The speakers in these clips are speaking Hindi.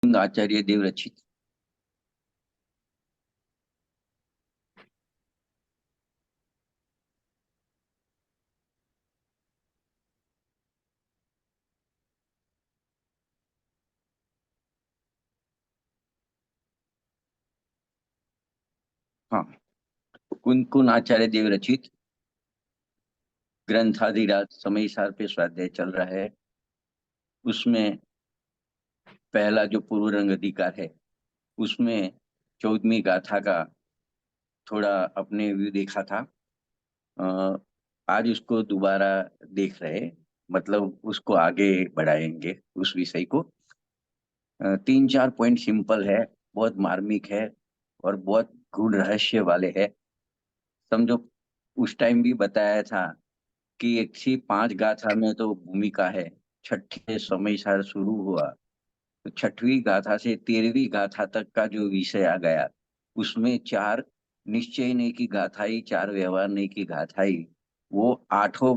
आचार्य देव रचित। हाँ, कुन कुन आचार्य देव रचित ग्रंथाधिराज समय सार पे स्वाध्याय चल रहा है। उसमें पहला जो पूर्व रंग अधिकार है, उसमें 14वीं गाथा का थोड़ा अपने व्यू देखा था। अ, आज उसको दोबारा देख रहे, मतलब उसको आगे बढ़ाएंगे उस विषय को। 3-4 पॉइंट सिंपल है, बहुत मार्मिक है और बहुत गूढ़ रहस्य वाले है। समझो, उस टाइम भी बताया था कि 105 गाथा में तो भूमिका है। छठे समय सार शुरू हुआ तो छठवीं गाथा से 13वीं गाथा तक का जो विषय आ गया, उसमें 4 निश्चय नहीं की गाथाई, 4 व्यवहार नहीं की गाथाई, वो आठों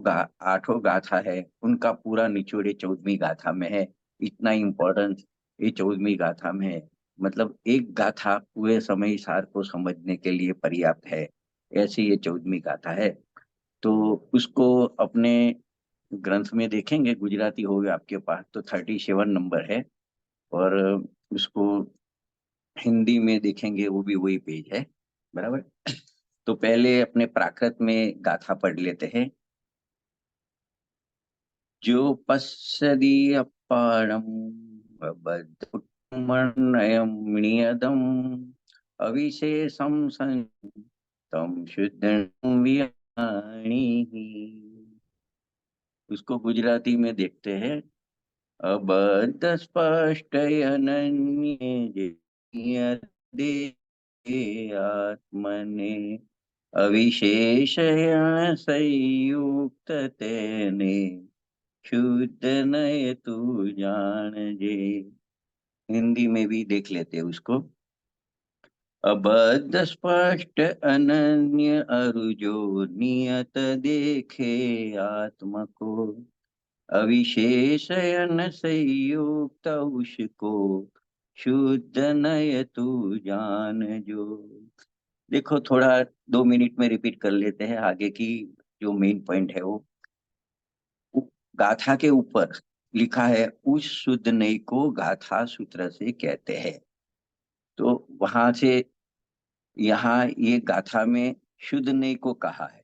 गाथा है। उनका पूरा निचोड़े 14वीं गाथा में है। इतना इम्पोर्टेंस ये 14वीं गाथा में है। मतलब एक गाथा पूरे समय सार को समझने के लिए पर्याप्त है। ऐसी ये 14वीं गाथा है। तो उसको अपने ग्रंथ में देखेंगे, गुजराती हो गया आपके पास तो 37 नंबर है। और उसको हिंदी में देखेंगे, वो भी वही पेज है। बराबर। तो पहले अपने प्राकृत में गाथा पढ़ लेते हैं। जो पश्यति अपारम नियतम अविशेषम संतम शुद्धं वियाणि। उसको गुजराती में देखते हैं। अबद्ध स्पष्ट अनन्य आत्मने अविशेषण संयुक्त तेने शुद्ध नय तू जान जे। हिंदी में भी देख लेते हैं उसको। अबद्ध स्पष्ट अनन्य अरुजो नियत देखे आत्म को अविशेषण संयुक्त उसको शुद्ध नय तू जान जो। देखो, थोड़ा 2 मिनट में रिपीट कर लेते हैं आगे की। जो मेन पॉइंट है वो गाथा के ऊपर लिखा है, उस शुद्ध नई को गाथा सूत्र से कहते हैं। तो वहां से यहाँ ये गाथा में शुद्ध नई को कहा है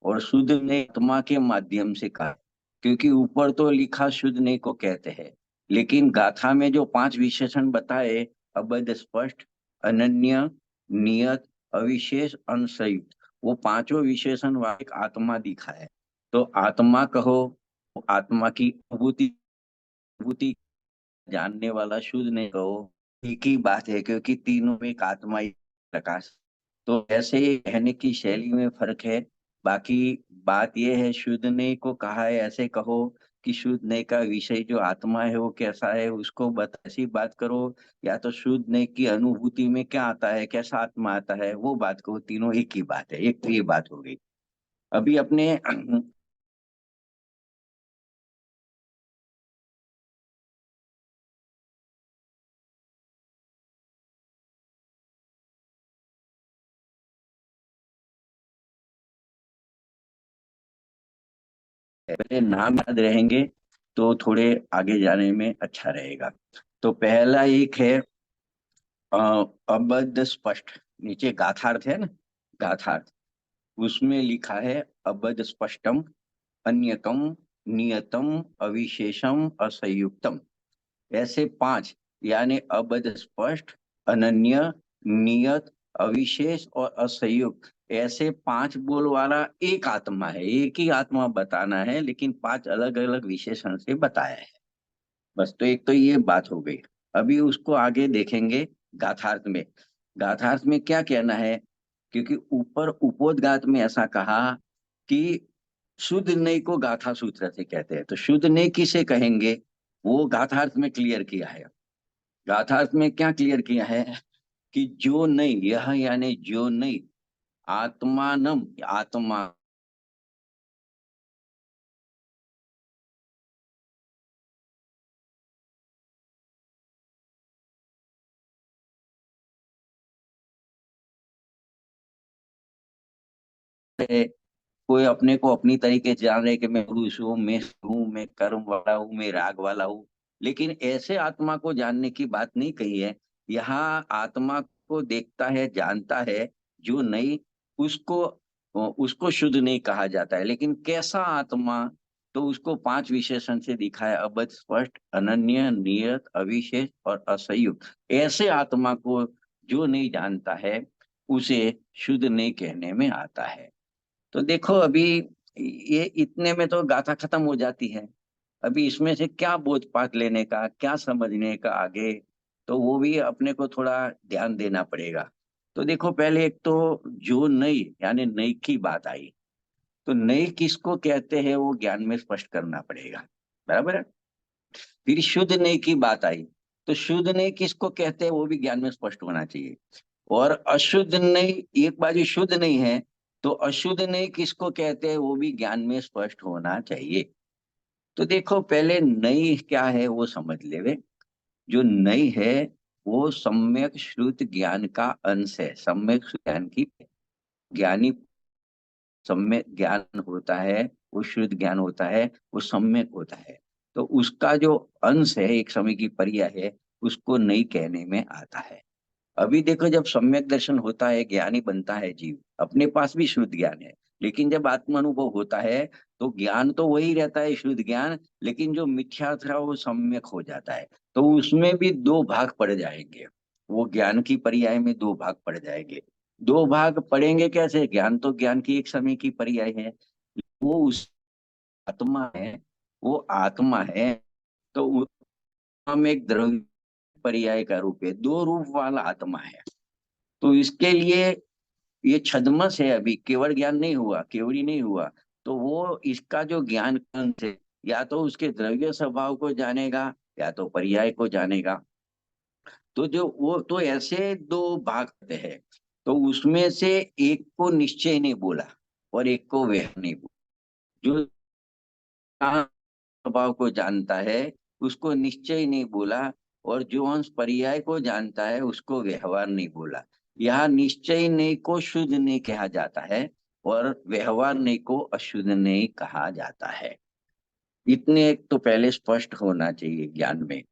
और शुद्ध नई आत्मा के माध्यम से कहा, क्योंकि ऊपर तो लिखा शुद्ध नई को कहते हैं, लेकिन गाथा में जो 5 विशेषण बताए, अबद्ध स्पष्ट, अनन्य, नियत, अविशेष, अनसयुक्त, वो पांचों विशेषण वाला एक आत्मा दिखा है। तो आत्मा कहो, आत्मा की अनुभूति जानने वाला शुद्ध नहीं कहो, एक ही बात है, क्योंकि तीनों में एक आत्मा ही प्रकाश। तो ऐसे ही कहने की शैली में फर्क है। बाकी बात यह है, शुद्ध ने को कहा है ऐसे कहो कि शुद्ध ने का विषय जो आत्मा है वो कैसा है उसको बता, ऐसी बात करो। या तो शुद्ध ने की अनुभूति में क्या आता है, कैसा आत्मा आता है, वो बात कहो। तीनों एक ही बात है। एक तो ये बात हो गई। अभी अपने पहले नाम याद रहेंगे तो थोड़े आगे जाने में अच्छा रहेगा। तो पहला एक है अ, अबद्ध स्पष्ट। नीचे गाथार्थ है ना, गाथार्थ। उसमें लिखा है अबद्ध स्पष्टम, अन्यकम, नियतम, अविशेषम, असंयुक्तम। ऐसे 5, यानी अबद्ध स्पष्ट, अनन्य, नियत, अविशेष और असंयुक्त, ऐसे 5 बोल वाला एक आत्मा है। एक ही आत्मा बताना है, लेकिन 5 अलग अलग विशेषण से बताया है। बस, तो एक तो ये बात हो गई। अभी उसको आगे देखेंगे गाथार्थ में। गाथार्थ में क्या कहना है, क्योंकि ऊपर उपोद्घात में ऐसा कहा कि शुद्ध नई को गाथा सूत्र से कहते हैं, तो शुद्ध नई किसे कहेंगे, वो गाथार्थ में क्लियर किया है। गाथार्थ में क्या क्लियर किया है कि जो नहीं, यह यानी जो नहीं, आत्मानम, आत्मा है, कोई अपने को अपनी तरीके से जान रहे कि मैं पुरुष हूँ, मैं कर्म वाला हूँ, मैं राग वाला हूँ। लेकिन ऐसे आत्मा को जानने की बात नहीं कही है। यहाँ आत्मा को देखता है, जानता है, जो नहीं, उसको उसको शुद्ध नहीं कहा जाता है। लेकिन कैसा आत्मा, तो उसको पांच विशेषण से दिखा है: अबध, स्पष्ट, अनन्य, नियत, अविशेष और असंयुक्त। ऐसे आत्मा को जो नहीं जानता है, उसे शुद्ध नहीं कहने में आता है। तो देखो अभी ये इतने में तो गाथा खत्म हो जाती है। अभी इसमें से क्या बोधपाठ लेने का, क्या समझने का आगे, तो वो भी अपने को थोड़ा ध्यान देना पड़ेगा। तो देखो पहले एक तो जो नई यानी नई की बात आई, तो नई किसको कहते हैं वो ज्ञान में स्पष्ट करना पड़ेगा, बराबर है। फिर शुद्ध नई की बात आई, तो शुद्ध नई किसको कहते हैं वो भी ज्ञान में स्पष्ट होना चाहिए। और अशुद्ध नई, एक बाजू शुद्ध नहीं है, तो अशुद्ध नई किसको कहते हैं वो भी ज्ञान में स्पष्ट होना चाहिए। तो देखो पहले नई क्या है वो समझ ले वे। जो नई है वो सम्यक श्रुत ज्ञान का अंश है। सम्यक श्रुत ज्ञान की ज्ञानी, सम्यक ज्ञान होता है, वो शुद्ध ज्ञान होता है, वो सम्यक होता है। तो उसका जो अंश है, एक समय की पर्याय है, उसको नई कहने में आता है। अभी देखो जब सम्यक दर्शन होता है, ज्ञानी बनता है जीव, अपने पास भी शुद्ध ज्ञान है। लेकिन जब आत्मानुभव होता है, तो ज्ञान तो वही रहता है, शुद्ध ज्ञान, लेकिन जो मिथ्या था वो सम्यक हो जाता है। तो उसमें भी दो भाग पड़ जाएंगे। वो ज्ञान की पर्याय में दो भाग पड़ जाएंगे। दो भाग पड़ेंगे कैसे? ज्ञान तो ज्ञान की एक समय की पर्याय है, वो उस आत्मा है, वो आत्मा है। तो हम एक द्रव्य पर्याय का रूप है, दो रूप वाला आत्मा है। तो इसके लिए ये छद्मस है, अभी केवल ज्ञान नहीं हुआ, केवड़ी नहीं हुआ। तो वो इसका जो ज्ञान अंश है, या तो उसके द्रव्य स्वभाव को जानेगा, या तो पर्याय को जानेगा। तो जो वो तो ऐसे दो भाग होते हैं। तो उसमें से एक को निश्चय नहीं बोला और एक को वह नहीं बोला। जो स्वभाव को जानता है उसको निश्चय नहीं बोला, और जो अंश पर्याय को जानता है उसको व्यवहार नहीं बोला। यहाँ निश्चय नहीं को शुद्ध नहीं कहा जाता है, और व्यवहार नहीं को अशुद्ध नहीं कहा जाता है। इतने एक तो पहले स्पष्ट होना चाहिए ज्ञान में।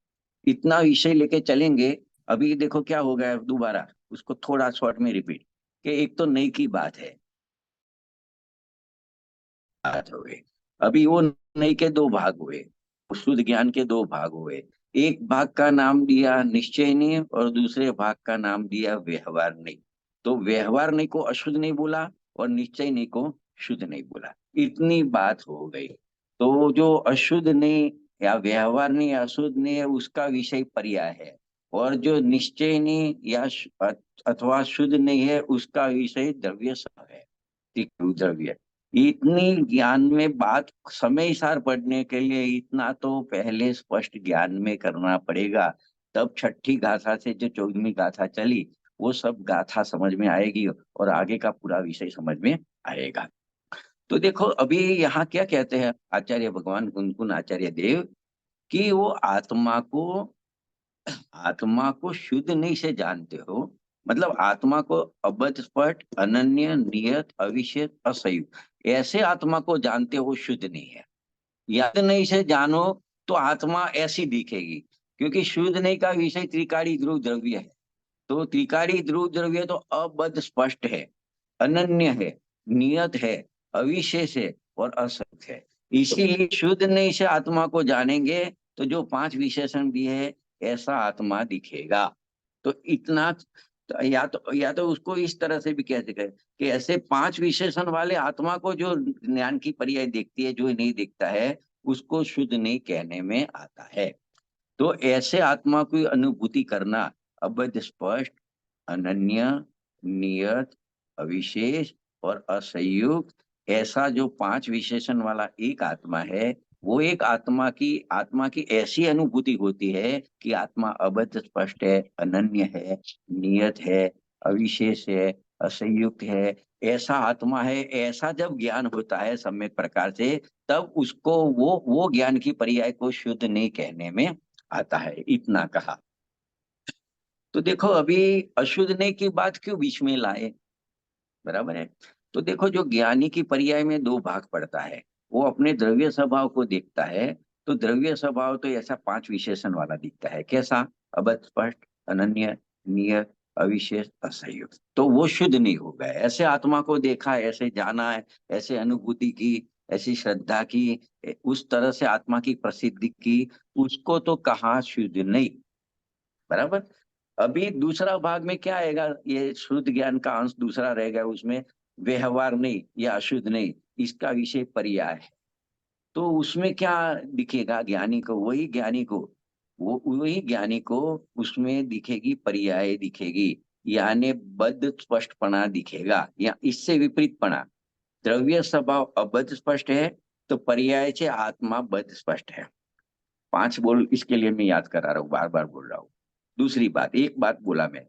इतना विषय लेके चलेंगे। अभी देखो क्या हो गया, दोबारा उसको थोड़ा शॉर्ट में रिपीट, कि एक तो नई की बात है, बात हो गई। अभी वो नई के दो भाग हुए, शुद्ध ज्ञान के दो भाग हुए। एक भाग का नाम दिया निश्चय नहीं, और दूसरे भाग का नाम दिया व्यवहार नहीं। तो व्यवहार नहीं को अशुद्ध नहीं बोला, और निश्चय नहीं को शुद्ध नहीं बोला। इतनी बात हो गई। तो जो अशुद्ध नहीं या व्यवहार नहीं या अशुद्ध नहीं है, उसका विषय पर्याय है। और जो निश्चय नहीं या अथवा शुद्ध नहीं है, उसका विषय द्रव्य सब है, द्रव्य। इतनी ज्ञान में बात समय सार पढ़ने के लिए इतना तो पहले स्पष्ट ज्ञान में करना पड़ेगा। तब छठी गाथा से जो 14वीं गाथा चली, वो सब गाथा समझ में आएगी, और आगे का पूरा विषय समझ में आएगा। तो देखो अभी यहाँ क्या कहते हैं आचार्य भगवान गुनगुन आचार्य देव, कि वो आत्मा को शुद्ध नहीं से जानते हो। मतलब आत्मा को अबध, स्पष्ट, अनन्य, नियत, अविशेष, असंयुक्त, ऐसे आत्मा को जानते हो, शुद्ध नहीं है। याद नहीं से जानो तो आत्मा ऐसी दिखेगी। क्योंकि शुद्ध नहीं का विषय त्रिकाली ध्रुव द्रव्य है। तो त्रिकाली ध्रुव द्रव्य तो अबद्ध, स्पष्ट है, अनन्य है, नियत है, अविशेष है और असंख्य है। इसीलिए शुद्ध नहीं से आत्मा को जानेंगे, तो जो पांच विशेषण भी है, ऐसा आत्मा दिखेगा। तो इतना तो या तो उसको इस तरह से भी कह सकते हैं, कि ऐसे पांच विशेषण वाले आत्मा को जो ज्ञान की पर्याय देखती है, जो नहीं दिखता है, उसको शुद्ध नहीं कहने में आता है। तो ऐसे आत्मा की अनुभूति करना, अबध, स्पष्ट, अनन्य, नियत, अविशेष और असंयुक्त, ऐसा जो पांच विशेषण वाला एक आत्मा है, वो एक आत्मा की ऐसी अनुभूति होती है कि आत्मा अबध, स्पष्ट है, अनन्य है, नियत है, अविशेष है, असंयुक्त है। ऐसा आत्मा है, ऐसा जब ज्ञान होता है सम्यक प्रकार से, तब उसको वो ज्ञान की पर्याय को शुद्ध नहीं कहने में आता है। इतना कहा। तो देखो अभी अशुद्ध नहीं की बात क्यों बीच में लाए, बराबर है। तो देखो, जो ज्ञानी की पर्याय में दो भाग पड़ता है, वो अपने द्रव्य स्वभाव को देखता है। तो द्रव्य स्वभाव तो ऐसा पांच विशेषण वाला दिखता है। कैसा? अबध, स्पष्ट, अनन्य, नियत, अविशेष, असंयुक्त। तो वो शुद्ध नहीं होगा। ऐसे आत्मा को देखा, ऐसे जाना है, ऐसे अनुभूति की, ऐसी श्रद्धा की, उस तरह से आत्मा की प्रसिद्धि की, उसको तो कहा शुद्ध नहीं। बराबर। अभी दूसरा भाग में क्या आएगा? ये शुद्ध ज्ञान का अंश दूसरा रहेगा, उसमें व्यवहार नहीं या अशुद्ध नहीं, इसका विषय पर्याय है। तो उसमें क्या दिखेगा ज्ञानी को? वही ज्ञानी को, वो वही ज्ञानी को उसमें दिखेगी पर्याय दिखेगी, यानी बद्ध स्पष्टपना दिखेगा, या इससे विपरीतपना। द्रव्य स्वभाव अबद्ध स्पष्ट है, तो पर्याय से आत्मा बद्ध स्पष्ट है। पांच बोल इसके लिए मैं याद करा रहा हूँ, बार बार बोल रहा हूँ। दूसरी बात, एक बात बोला मैं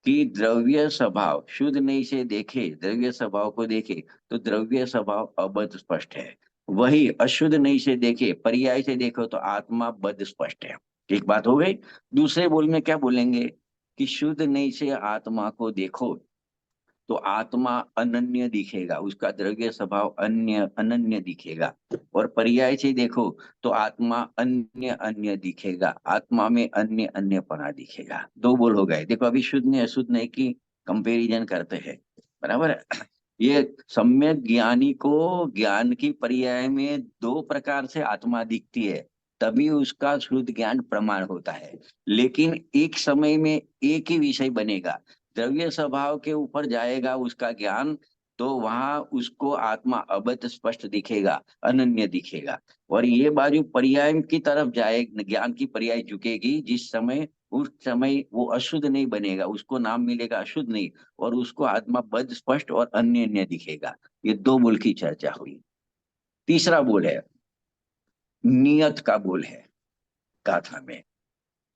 कि द्रव्य स्वभाव शुद्ध नहीं से देखे, द्रव्य स्वभाव को देखे, तो द्रव्य स्वभाव अबद्ध स्पष्ट है। वही अशुद्ध नहीं से देखे, पर्याय से देखो, तो आत्मा बद्ध स्पष्ट है। एक बात हो गई। दूसरे बोल में क्या बोलेंगे कि शुद्ध नहीं से आत्मा को देखो, तो आत्मा अनन्य दिखेगा, उसका द्रव्य स्वभाव अन्य अनन्य दिखेगा। और पर्याय से देखो, तो आत्मा अन्य अन्य दिखेगा, आत्मा में अन्य अन्यपना दिखेगा। दो बोल हो गए। देखो, अभी शुद्ध ने अशुद्ध ने की कंपैरिजन करते हैं। बराबर है। ये सम्यक ज्ञानी को ज्ञान की पर्याय में दो प्रकार से आत्मा दिखती है, तभी उसका शुद्ध ज्ञान प्रमाण होता है। लेकिन एक समय में एक ही विषय बनेगा, द्रव्य स्वभाव के ऊपर जाएगा उसका ज्ञान, तो वहां उसको आत्मा अबद्ध स्पष्ट दिखेगा, अनन्य दिखेगा। और ये बाजू पर्याय की तरफ जाए, ज्ञान की पर्याय झुकेगी, जिस समय उस समय वो अशुद्ध नहीं बनेगा, उसको नाम मिलेगा अशुद्ध नहीं, और उसको आत्मा बद्ध स्पष्ट और अन्य अन्य दिखेगा। ये दो बोल की चर्चा हुई। तीसरा बोल है, नियत का बोल है गाथा में।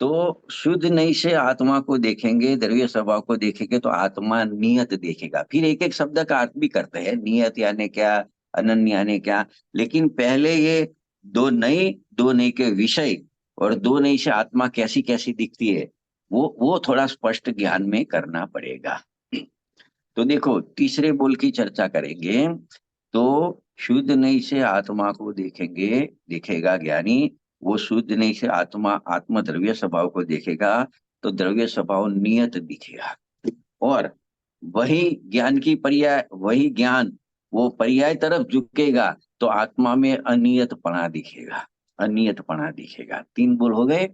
तो शुद्ध नहीं से आत्मा को देखेंगे, द्रव्य स्वभाव को देखेंगे, तो आत्मा नियत देखेगा। फिर एक एक शब्द का अर्थ भी करते हैं, नियत यानी क्या, अनन्य यानी क्या। लेकिन पहले ये दो नई के विषय और दो नई से आत्मा कैसी कैसी दिखती है, वो थोड़ा स्पष्ट ज्ञान में करना पड़ेगा। तो देखो, तीसरे बोल की चर्चा करेंगे। तो शुद्ध नहीं से आत्मा को देखेंगे, देखेगा ज्ञानी, वो शुद्ध नहीं से आत्मा आत्म द्रव्य स्वभाव को देखेगा, तो द्रव्य स्वभाव नियत दिखेगा। और वही ज्ञान की पर्याय, वही ज्ञान वो पर्याय तरफ झुकेगा, तो आत्मा में अनियतपना दिखेगा, अनियतपना दिखेगा। तीन बोल हो गए।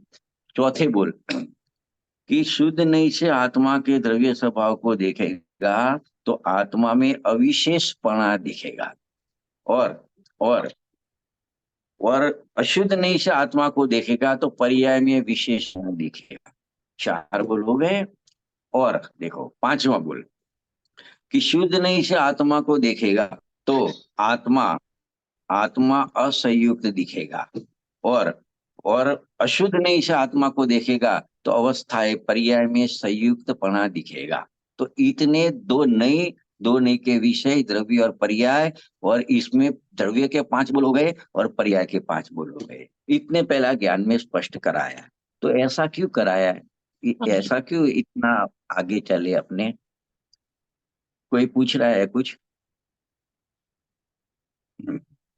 चौथे बोल कि शुद्ध नहीं से आत्मा के द्रव्य स्वभाव को देखेगा, तो आत्मा में अविशेषपना दिखेगा। और और और अशुद्ध नहीं से आत्मा को देखेगा, तो पर्याय में विशेषण दिखेगा। चार बोल हो गए। और देखो, पांचवा बोल कि शुद्ध नहीं से आत्मा को देखेगा, तो आत्मा आत्मा असंयुक्त दिखेगा। और और अशुद्ध नहीं से आत्मा को देखेगा, तो अवस्थाएं पर्याय में संयुक्तपना दिखेगा। तो इतने दो नई के विषय, द्रव्य और पर्याय, और इसमें द्रव्य के पांच बोल हो गए और पर्याय के पांच बोल हो गए। इतने पहला ज्ञान में स्पष्ट कराया। तो ऐसा क्यों कराया है? ऐसा क्यों इतना आगे चले अपने? कोई पूछ रहा है कुछ?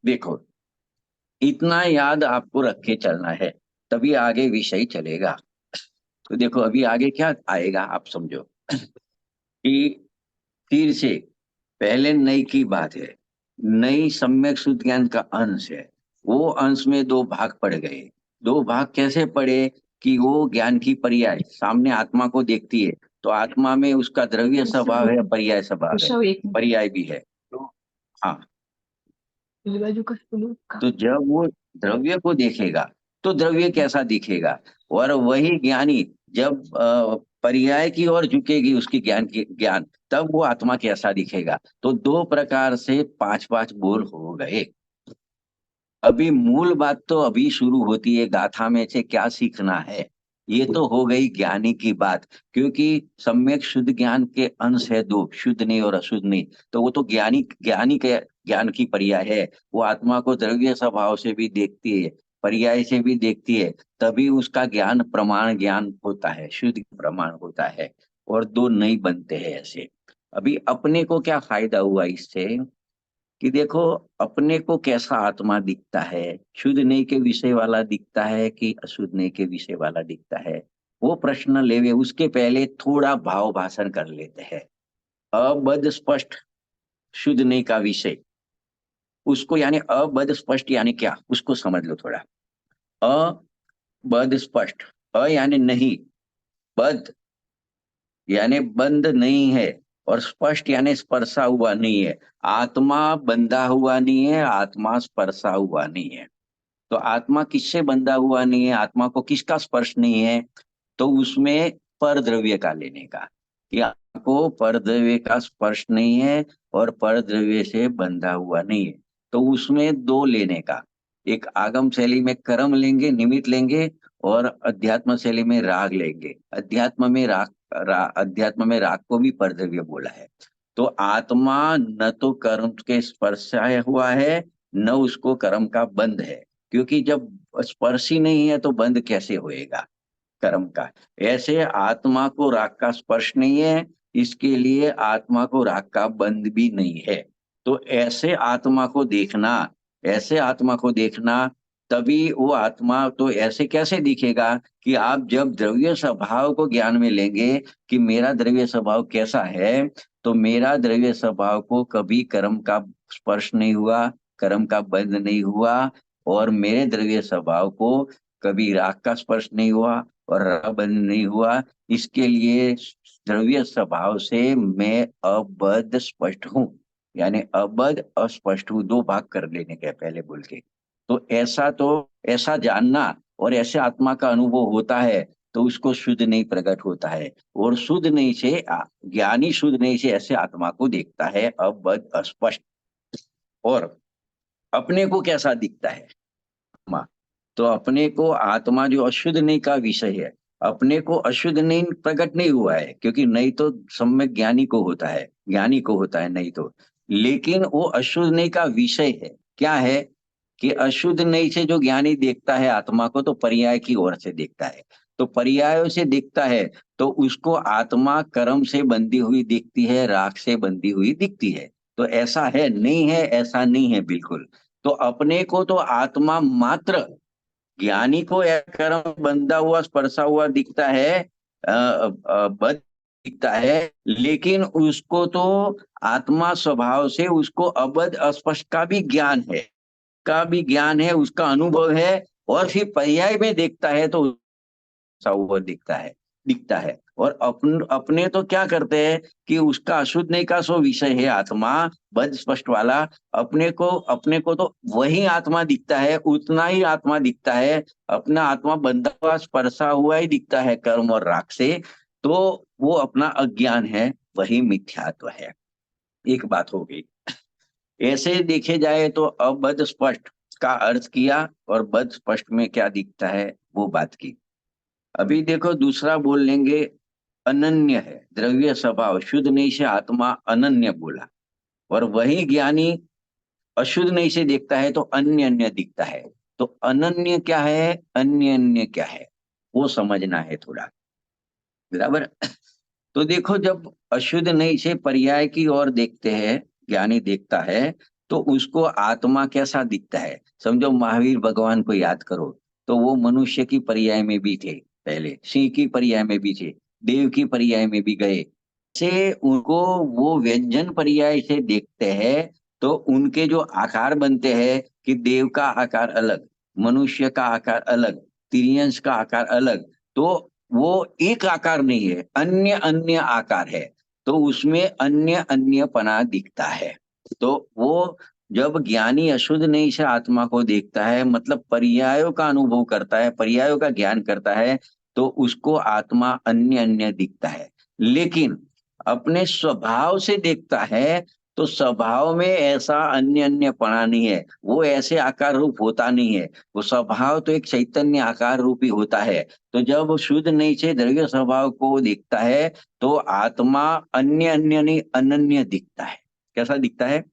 देखो, इतना याद आपको रख के चलना है, तभी आगे विषय चलेगा। तो देखो, अभी आगे क्या आएगा आप समझो कि तीर से पहले नई की बात है। नई सम्यक शुद्ध ज्ञान का अंश है। वो अंश में दो भाग पड़ गए। दो भाग कैसे पड़े? कि वो ज्ञान की पर्याय सामने आत्मा को देखती है, तो आत्मा में उसका द्रव्य स्वभाव है, पर्याय स्वभाव है, पर्याय भी है। तो हाँ, तो जब वो द्रव्य को देखेगा, तो द्रव्य कैसा दिखेगा? और वही ज्ञानी जब पर्याय की ओर झुकेगी, उसकी ज्ञान, तब वो आत्मा कैसा दिखेगा? तो दो प्रकार से पांच पांच बोल हो गए। अभी मूल बात तो अभी शुरू होती है, गाथा में से क्या सीखना है। ये तो हो गई ज्ञानी की बात, क्योंकि सम्यक शुद्ध ज्ञान के अंश है दो, शुद्ध नहीं और अशुद्ध नहीं। तो वो तो ज्ञानी ज्ञानी के ज्ञान की पर्याय है। वो आत्मा को द्रव्य स्वभाव से भी देखती है, पर्याय से भी देखती है, तभी उसका ज्ञान प्रमाण ज्ञान होता है, शुद्ध प्रमाण होता है। और दो नहीं बनते हैं ऐसे। अभी अपने को क्या फायदा हुआ इससे कि देखो, अपने को कैसा आत्मा दिखता है, शुद्ध नहीं के विषय वाला दिखता है कि अशुद्ध नहीं के विषय वाला दिखता है, वो प्रश्न लेवे उसके पहले थोड़ा भाव भाषण कर लेते हैं। अबध स्पष्ट शुद्ध नहीं का विषय, उसको यानी अबध स्पष्ट यानी क्या, उसको समझ लो थोड़ा। अबध स्पष्ट, अ यानी नहीं, बद्ध यानी बंद नहीं है, और स्पष्ट यानी स्पर्शा हुआ नहीं है। आत्मा बंधा हुआ नहीं है, आत्मा स्पर्शा हुआ नहीं है। तो आत्मा किससे बंधा हुआ नहीं है, आत्मा को किसका स्पर्श नहीं है, तो उसमें पर द्रव्य का लेने का, कि आत्मा को पर द्रव्य का स्पर्श नहीं है और पर द्रव्य से बंधा हुआ नहीं है। तो उसमें दो लेने का, एक आगम शैली में कर्म लेंगे, निमित्त लेंगे, और अध्यात्म शैली में राग लेंगे। अध्यात्म में राग को भी पर द्रव्य बोला है। तो आत्मा न तो कर्म के स्पर्श से हुआ है, न उसको कर्म का बंध है, क्योंकि जब स्पर्श ही नहीं है तो बंध कैसे होएगा कर्म का। ऐसे आत्मा को राग का स्पर्श नहीं है, इसके लिए आत्मा को राग का बंध भी नहीं है। तो ऐसे आत्मा को देखना, ऐसे आत्मा को देखना, तभी वो आत्मा तो ऐसे कैसे दिखेगा कि आप जब द्रव्य स्वभाव को ज्ञान में लेंगे कि मेरा द्रव्य स्वभाव कैसा है, तो मेरा द्रव्य स्वभाव को कभी कर्म का स्पर्श नहीं हुआ, कर्म का बंध नहीं हुआ, और मेरे द्रव्य स्वभाव को कभी राग का स्पर्श नहीं हुआ और राग बंध नहीं हुआ। इसके लिए द्रव्य स्वभाव से मैं अबद्ध स्पष्ट हूं, यानी अबद्ध अस्पष्ट हूं, दो भाग कर लेने के पहले बोल के। तो ऐसा जानना और ऐसे आत्मा का अनुभव होता है, तो उसको शुद्ध नहीं प्रकट होता है। और शुद्ध नहीं से ज्ञानी शुद्ध नहीं से ऐसे आत्मा को देखता है अबद्ध अस्पष्ट। और अपने को कैसा दिखता है आत्मा, तो अपने को आत्मा जो अशुद्ध नहीं का विषय है, अपने को अशुद्ध नहीं प्रकट नहीं हुआ है, क्योंकि नहीं तो सम्यक ज्ञानी को होता है, ज्ञानी को होता है नहीं तो। लेकिन वो अशुद्ध नहीं का विषय है, क्या है कि अशुद्ध नहीं से जो ज्ञानी देखता है आत्मा को, तो पर्याय की ओर से देखता है। तो पर्यायों से देखता है, तो उसको आत्मा कर्म से बंधी हुई दिखती है, राग से बंधी हुई दिखती है। तो ऐसा है नहीं है, ऐसा नहीं है बिल्कुल। तो अपने को तो आत्मा मात्र, ज्ञानी को कर्म बंधा हुआ स्पर्शा हुआ दिखता है, बद्ध दिखता है, लेकिन उसको तो आत्मा स्वभाव से उसको अबद्ध अस्पष्ट का भी ज्ञान है, का भी ज्ञान है, उसका अनुभव है। और फिर पर्याय में देखता है तो सा हुआ दिखता है। और अपने तो क्या करते हैं कि उसका अशुद्ध नहीं का सो विषय है आत्मा, बद्ध स्पष्ट वाला। अपने को तो वही आत्मा दिखता है, उतना ही आत्मा दिखता है, अपना आत्मा बंधा हुआ स्पर्शा हुआ ही दिखता है कर्म और राग से। तो वो अपना अज्ञान है, वही मिथ्यात्व है। एक बात हो गई। ऐसे देखे जाए तो अबद्ध स्पष्ट का अर्थ किया, और बद्ध स्पष्ट में क्या दिखता है वो बात की। अभी देखो दूसरा बोल लेंगे, अनन्य है द्रव्य स्वभाव, शुद्ध नहीं से आत्मा अनन्य बोला। और वही ज्ञानी अशुद्ध नहीं से देखता है तो अन्य अन्य दिखता है। तो अनन्य क्या है, अन्य अन्य क्या है, वो समझना है थोड़ा, बराबर। तो देखो, जब अशुद्ध नहीं से पर्याय की ओर देखते हैं, ज्ञानी देखता है, तो उसको आत्मा कैसा दिखता है। समझो महावीर भगवान को याद करो, तो वो मनुष्य की पर्याय में भी थे, पहले सिंह की पर्याय में भी थे, देव की पर्याय में भी गए। से उनको वो व्यंजन पर्याय से देखते हैं, तो उनके जो आकार बनते हैं कि देव का आकार अलग, मनुष्य का आकार अलग, तिर्यंश का आकार अलग, तो वो एक आकार नहीं है, अन्य अन्य आकार है। तो उसमें अन्य अन्यपना दिखता है। तो वो जब ज्ञानी अशुद्ध नहीं से आत्मा को देखता है, मतलब पर्यायों का अनुभव करता है, पर्यायों का ज्ञान करता है, तो उसको आत्मा अन्य अन्य दिखता है। लेकिन अपने स्वभाव से देखता है, तो स्वभाव में ऐसा अन्य अन्यपना नहीं है, वो ऐसे आकार रूप होता नहीं है। वो स्वभाव तो एक चैतन्य आकार रूपी होता है। तो जब शुद्ध नहीं से द्रव्य स्वभाव को देखता है, तो आत्मा अन्य अन्य नहीं अनन्य दिखता है। कैसा दिखता है,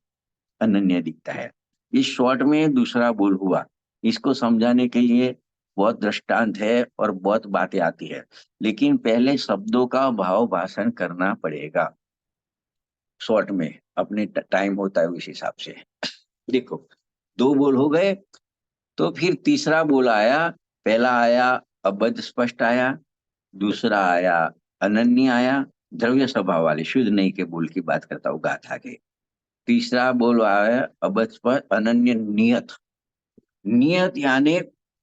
अनन्य दिखता है। इस शॉर्ट में दूसरा बोल हुआ। इसको समझाने के लिए बहुत दृष्टांत है और बहुत बातें आती है, लेकिन पहले शब्दों का भाव भाषण करना पड़ेगा। शॉर्ट में, अपने टाइम होता है उस हिसाब से। देखो, दो बोल हो गए, तो फिर तीसरा बोल आया। पहला आया अबध स्पष्ट आया, दूसरा आया अनन्य आया, द्रव्य स्वभाव वाले शुद्ध नहीं के बोल की बात करता हूँ गाथा के। तीसरा बोल आया अबध स्पष्ट अनन्य नियत। नियत यानी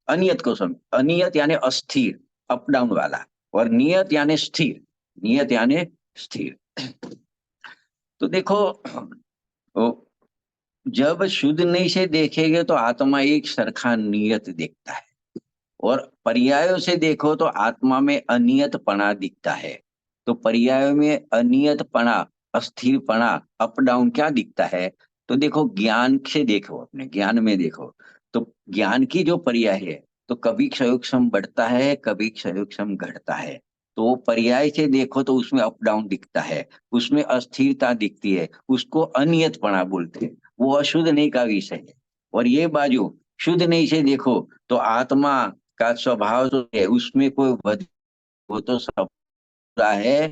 अनियत को समझ, अनियत यानी अस्थिर, अप डाउन वाला, और नियत यानी स्थिर, नियत यानी स्थिर। तो देखो, वो जब शुद्ध नहीं से देखेंगे तो आत्मा एक सरखा नियत दिखता है, और पर्यायों से देखो तो आत्मा में अनियतपना दिखता है। तो पर्यायों में अनियतपना, अस्थिरपना, अप डाउन क्या दिखता है? तो देखो, ज्ञान से देखो, अपने ज्ञान में देखो, तो ज्ञान की जो पर्याय है, तो कभी क्षयोक्षम बढ़ता है, कभी क्षयोक्षम घटता है। तो वो पर्याय से देखो तो उसमें अप डाउन दिखता है, उसमें अस्थिरता दिखती है, उसको अनियतपना बोलते हैं। वो अशुद्ध नहीं का विषय है। और ये बाजू शुद्ध नहीं से देखो तो आत्मा का स्वभाव जो है उसमें कोई वो तो सब पूरा है,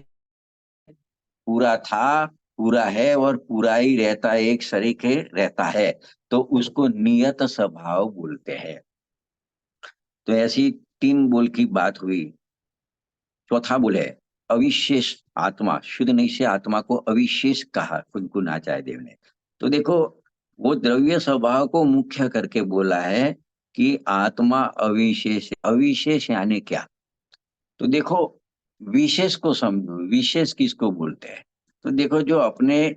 पूरा था, पूरा है, और पूरा ही रहता है, एक शरीक है, रहता है। तो उसको नियत स्वभाव बोलते हैं। तो ऐसी तीन बोल की बात हुई। चौथा बोल है अविशेष आत्मा। शुद्ध नहीं से आत्मा को अविशेष कहा कुनकुनाचार्य देव ने। तो देखो, वो द्रव्य स्वभाव को मुख्य करके बोला है कि आत्मा अविशेष है। अविशेष यानी क्या? तो देखो, विशेष को समझो, विशेष किसको बोलते हैं? तो देखो, जो अपने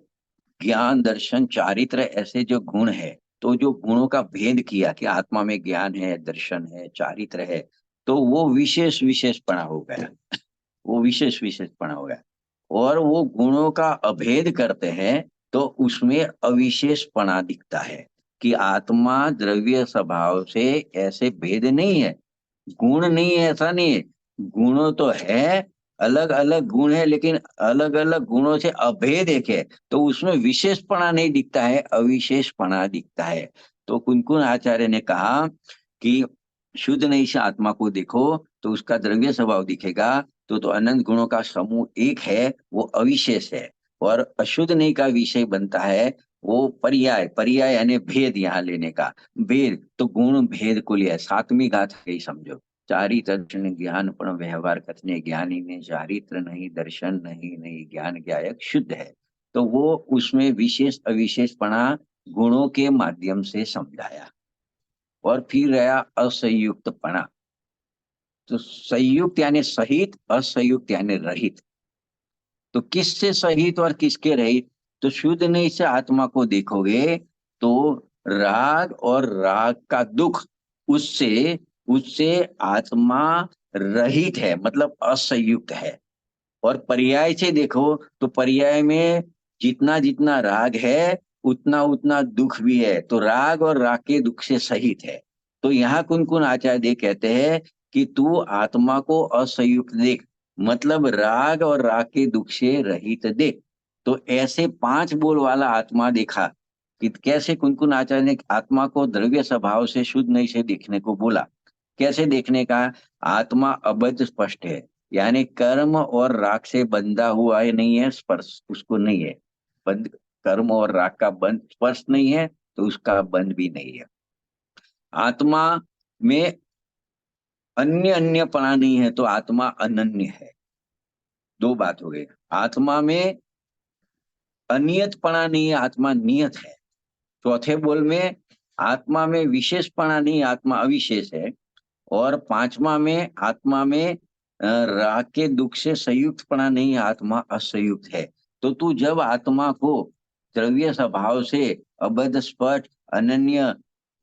ज्ञान दर्शन चारित्र ऐसे जो गुण है, तो जो गुणों का भेद किया कि आत्मा में ज्ञान है, दर्शन है, चारित्र है, तो वो विशेष विशेषपणा हो गया, वो विशेष विशेषपणा हो गया। और वो गुणों का अभेद करते हैं तो उसमें अविशेषपणा दिखता है कि आत्मा द्रव्य स्वभाव से ऐसे भेद नहीं है, गुण नहीं है, ऐसा नहीं है। गुणों तो है, अलग अलग गुण है, लेकिन अलग अलग गुणों से अभेद एक है। तो उसमें विशेषपणा नहीं दिखता है, अविशेषपणा दिखता है। तो कुनकुन आचार्य ने कहा कि शुद्ध नहीं से आत्मा को देखो तो उसका द्रव्य स्वभाव दिखेगा, तो अनंत गुणों का समूह एक है, वो अविशेष है। और अशुद्ध नहीं का विषय बनता है वो पर्याय। पर्याय यानी भेद, यहाँ लेने का भेद, तो गुण भेद को लिया है। सातवीं गाथा ही समझो, चारित्र दर्शन ज्ञान पण व्यवहार कथने ज्ञानी में चारित्र नहीं, दर्शन नहीं, नहीं ज्ञान ज्ञायक शुद्ध है। तो वो उसमें विशेष अविशेषपणा गुणों के माध्यम से समझाया। और फिर रहा असंयुक्तपणा। तो संयुक्त यानी सहित, असंयुक्त यानी रहित। तो किससे सहित और किसके रहित? तो शुद्ध नहीं से आत्मा को देखोगे तो राग और राग का दुख, उससे उससे आत्मा रहित है, मतलब असंयुक्त है। और पर्याय से देखो तो पर्याय में जितना जितना राग है उतना उतना दुख भी है, तो राग और राग के दुख से सहित है। तो यहाँ कुन आचार्य दे कहते हैं कि तू आत्मा को असंयुक्त देख, मतलब राग और राग के दुख से रहित देख। तो ऐसे पांच बोल वाला आत्मा देखा कि कैसे कुनकुन आचार्य ने आत्मा को द्रव्य स्वभाव से शुद्ध नहीं से देखने को बोला। कैसे देखने का? आत्मा अबद्ध स्पष्ट है, यानी कर्म और राग से बंधा हुआ है, नहीं है, स्पर्श उसको नहीं है। बंध, कर्म और राग का बंध, स्पर्श नहीं है, तो उसका बंध भी नहीं है। आत्मा में अन्य अन्यपना नहीं है, तो आत्मा अनन्य है। दो बात हो गई। आत्मा में अनियतपना नहीं है, आत्मा नियत है। चौथे बोल में आत्मा में विशेषपना नहीं, आत्मा अविशेष है। और पांचवा में आत्मा में राग के दुख से संयुक्तपना नहीं, आत्मा असंयुक्त है। तो तू जब आत्मा को द्रव्य स्वभाव से अबद्ध स्पष्ट अनन्य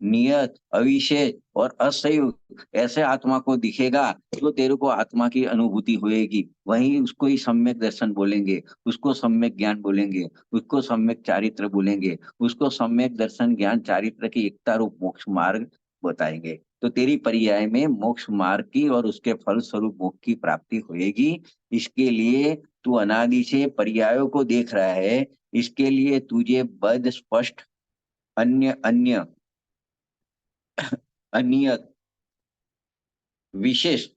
नियत अविशेष और असंयुक्त ऐसे आत्मा को दिखेगा तो तेरे को आत्मा की अनुभूति होएगी। वहीं उसको ही सम्यक दर्शन बोलेंगे, उसको सम्यक ज्ञान बोलेंगे, उसको सम्यक चारित्र बोलेंगे, उसको सम्यक दर्शन ज्ञान चारित्र की एकता रूप मोक्ष मार्ग बताएंगे। तो तेरी पर्याय में मोक्ष मार्ग की और उसके फल स्वरूप मोक्ष की प्राप्ति होएगी। इसके लिए तू अनादि से पर्यायों को देख रहा है, इसके लिए तुझे बद स्पष्ट अन्य अन्य अनियत विशेष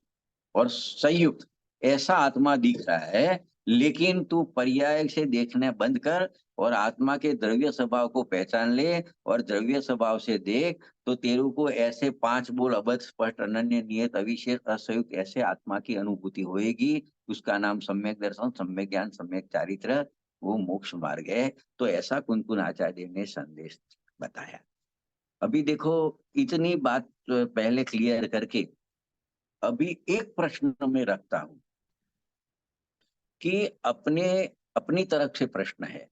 और संयुक्त ऐसा आत्मा दिख रहा है। लेकिन तू पर्याय से देखना बंद कर और आत्मा के द्रव्य स्वभाव को पहचान ले और द्रव्य स्वभाव से देख, तो तेरू को ऐसे 5 बोल अबध स्पष्ट अनन्य नियत अविशेष असंयुक्त ऐसे आत्मा की अनुभूति होएगी। उसका नाम सम्यक दर्शन, सम्यक ज्ञान, सम्यक चारित्र, वो मोक्ष मार्ग है। तो ऐसा कुंकुन आचार्य देव ने संदेश बताया। अभी देखो, इतनी बात पहले क्लियर करके अभी एक प्रश्न मैं रखता हूँ कि अपने अपनी तरफ से प्रश्न है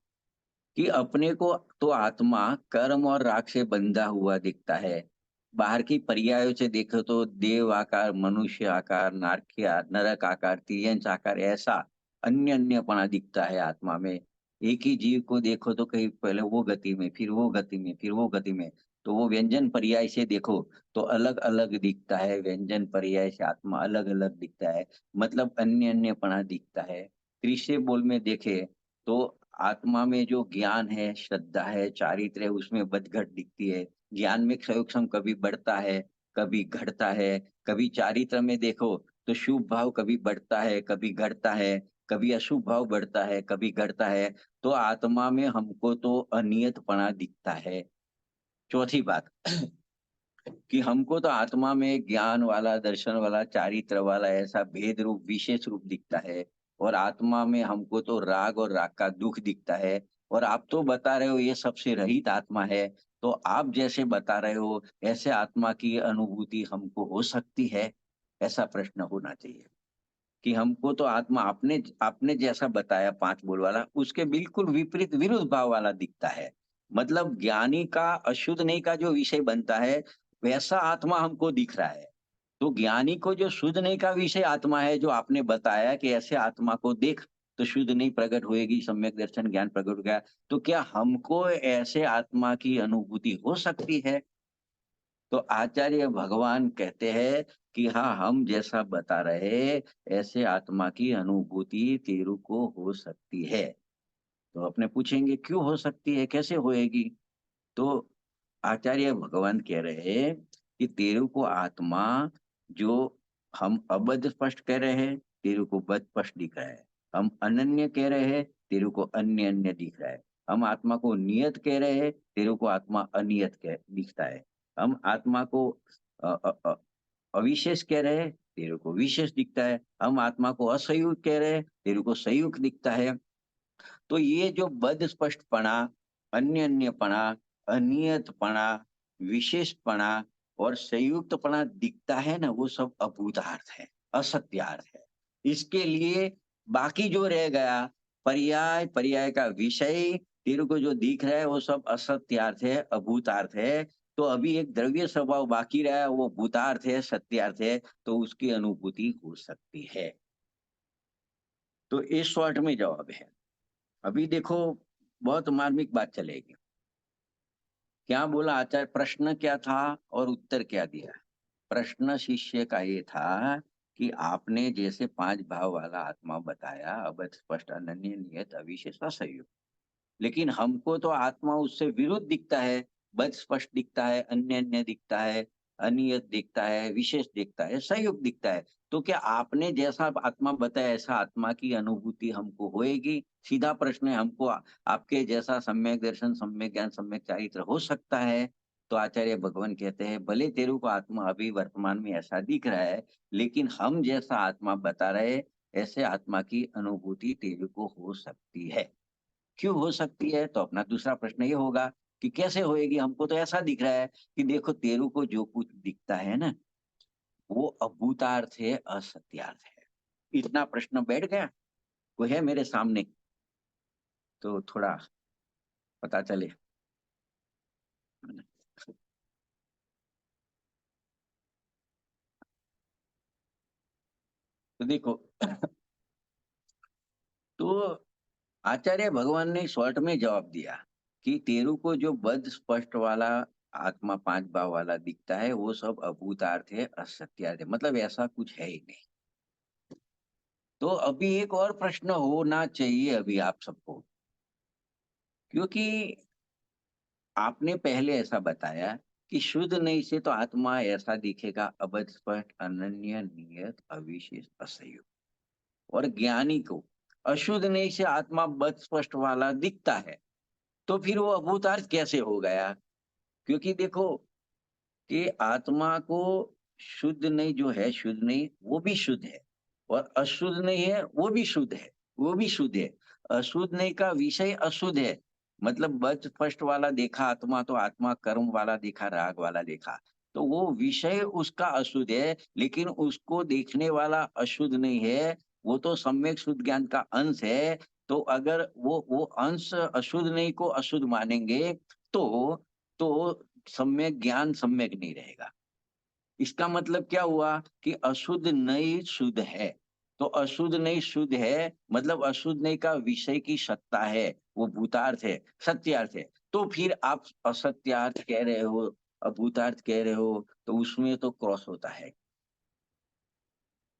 कि अपने को तो आत्मा कर्म और राग से बंधा हुआ दिखता है। बाहर की पर्यायों से देखो तो देव आकार, मनुष्य आकार, नारकीय नरक आकार, तिर्यंच आकार, ऐसा अन्य अन्यपना दिखता है आत्मा में। एक ही जीव को देखो तो कहीं पहले वो गति में, फिर वो गति में, फिर वो गति में। तो वो व्यंजन पर्याय से देखो तो अलग अलग दिखता है, व्यंजन पर्याय से आत्मा अलग अलग दिखता है, मतलब अन्य अन्यपना दिखता है। तीसरे बोल में देखे तो आत्मा में जो ज्ञान है, श्रद्धा है, चारित्र है, उसमें बदघट दिखती है। ज्ञान में क्षयोक्षम कभी बढ़ता है, कभी घटता है। कभी चारित्र में देखो तो शुभ भाव कभी बढ़ता है, कभी घटता है, कभी अशुभ भाव बढ़ता है, कभी घटता है। तो आत्मा में हमको तो अनियतपना दिखता है। चौथी बात कि हमको तो आत्मा में ज्ञान वाला, दर्शन वाला, चारित्र वाला ऐसा भेद रूप, विशेष रूप दिखता है। और आत्मा में हमको तो राग और राग का दुख दिखता है। और आप तो बता रहे हो ये सबसे रहित आत्मा है। तो आप जैसे बता रहे हो ऐसे आत्मा की अनुभूति हमको हो सकती है? ऐसा प्रश्न होना चाहिए कि हमको तो आत्मा आपने आपने जैसा बताया 5 बोल वाला, उसके बिल्कुल विपरीत विरुद्ध भाव वाला दिखता है। मतलब ज्ञानी का अशुद्ध नहीं का जो विषय बनता है, वैसा आत्मा हमको दिख रहा है। तो ज्ञानी को जो शुद्ध नहीं का विषय आत्मा है, जो आपने बताया कि ऐसे आत्मा को देख तो शुद्ध नहीं प्रकट होएगी, सम्यक दर्शन ज्ञान प्रकट हो गया। तो क्या हमको ऐसे आत्मा की अनुभूति हो सकती है? तो आचार्य भगवान कहते हैं कि हाँ, हम जैसा बता रहे ऐसे आत्मा की अनुभूति तेरू को हो सकती है। तो अपने पूछेंगे क्यों हो सकती है, कैसे होएगी? तो आचार्य भगवान कह रहे हैं कि तेरू को आत्मा जो हम अबध स्पष्ट कह रहे हैं, तेरू को बद स्पष्ट दिख रहा है। हम अनन्य कह रहे हैं, तेरू को अन्य अन्य दिख रहा है। हम आत्मा को नियत कह रहे हैं, तेरू को आत्मा अनियत कह दिखता है। हम आत्मा को अ, अ, अ, अविशेष कह रहे हैं, तेरे को विशेष दिखता है। हम आत्मा को असंयुक्त कह रहे हैं, तेरे को संयुक्त दिखता है। तो ये जो बद स्पष्टपना, अन्य अन्यपना, अनियतपना, विशेषपना और संयुक्तपना दिखता है ना, वो सब अभूतार्थ है, असत्यार्थ है। इसके लिए बाकी जो रह गया, पर्याय, पर्याय का विषय, तेरे को जो दिख रहा है वो सब असत्यार्थ है, अभूतार्थ है। तो अभी एक द्रव्य स्वभाव बाकी रहा है, वो भूतार्थ है, सत्यार्थ है। तो उसकी अनुभूति हो सकती है। तो इस शॉर्ट में जवाब है। अभी देखो, बहुत मार्मिक बात चलेगी। क्या बोला आचार्य, प्रश्न क्या था और उत्तर क्या दिया? प्रश्न शिष्य का ये था कि आपने जैसे 5 भाव वाला आत्मा बताया, अबध स्पष्ट अनन्य नियत अविशेष असंयुक्त, लेकिन हमको तो आत्मा उससे विरुद्ध दिखता है। बद स्पष्ट दिखता है, अन्य अन्य दिखता है, अनियत दिखता है, विशेष दिखता है, संयुक्त दिखता है। तो क्या आपने जैसा आत्मा बताया ऐसा आत्मा की अनुभूति हमको होएगी? सीधा प्रश्न है। हमको आपके जैसा सम्यक दर्शन, सम्यक ज्ञान, सम्यक चारित्र हो सकता है? तो आचार्य भगवान कहते हैं भले तेरू को आत्मा अभी वर्तमान में ऐसा दिख रहा है, लेकिन हम जैसा आत्मा बता रहे ऐसे आत्मा की अनुभूति तेरू को हो सकती है। क्यों हो सकती है? तो अपना दूसरा प्रश्न ये होगा कि कैसे होएगी? हमको तो ऐसा दिख रहा है कि देखो तेरू को जो कुछ दिखता है ना, वो अभूतार्थ है, असत्यार्थ है। इतना प्रश्न बैठ गया? वो है मेरे सामने, तो थोड़ा पता चले। तो देखो, तो आचार्य भगवान ने शॉर्ट में जवाब दिया कि तेरू को जो बद स्पष्ट वाला आत्मा 5 भाव वाला दिखता है वो सब अभूतार्थ है, असत्यार्थ है, मतलब ऐसा कुछ है ही नहीं। तो अभी एक और प्रश्न होना चाहिए अभी आप सबको, क्योंकि आपने पहले ऐसा बताया कि शुद्ध नहीं से तो आत्मा ऐसा दिखेगा, अबध स्पष्ट अनन्य नियत अविशेष असंयुक्त। और ज्ञानी को अशुद्ध नहीं से आत्मा बद स्पष्ट वाला दिखता है, तो फिर वो अभूतार्थ कैसे हो गया? क्योंकि देखो कि आत्मा को शुद्ध नहीं जो है, शुद्ध नहीं वो भी शुद्ध है, और अशुद्ध नहीं है वो भी शुद्ध है, वो भी शुद्ध है। अशुद्ध नहीं का विषय अशुद्ध है, मतलब बच फर्स्ट वाला देखा आत्मा तो आत्मा कर्म वाला देखा, राग वाला देखा, तो वो विषय उसका अशुद्ध है, लेकिन उसको देखने वाला अशुद्ध नहीं है, वो तो सम्यक शुद्ध ज्ञान का अंश है। तो अगर वो अंश अशुद्ध नहीं को अशुद्ध मानेंगे, तो सम्यक ज्ञान सम्यक नहीं रहेगा। इसका मतलब क्या हुआ कि अशुद्ध नहीं शुद्ध है। तो अशुद्ध नहीं शुद्ध है, मतलब अशुद्ध नहीं का विषय की सत्ता है, वो भूतार्थ है, सत्यार्थ है। तो फिर आप असत्यार्थ कह रहे हो, अभूतार्थ कह रहे हो, तो उसमें तो क्रॉस होता है।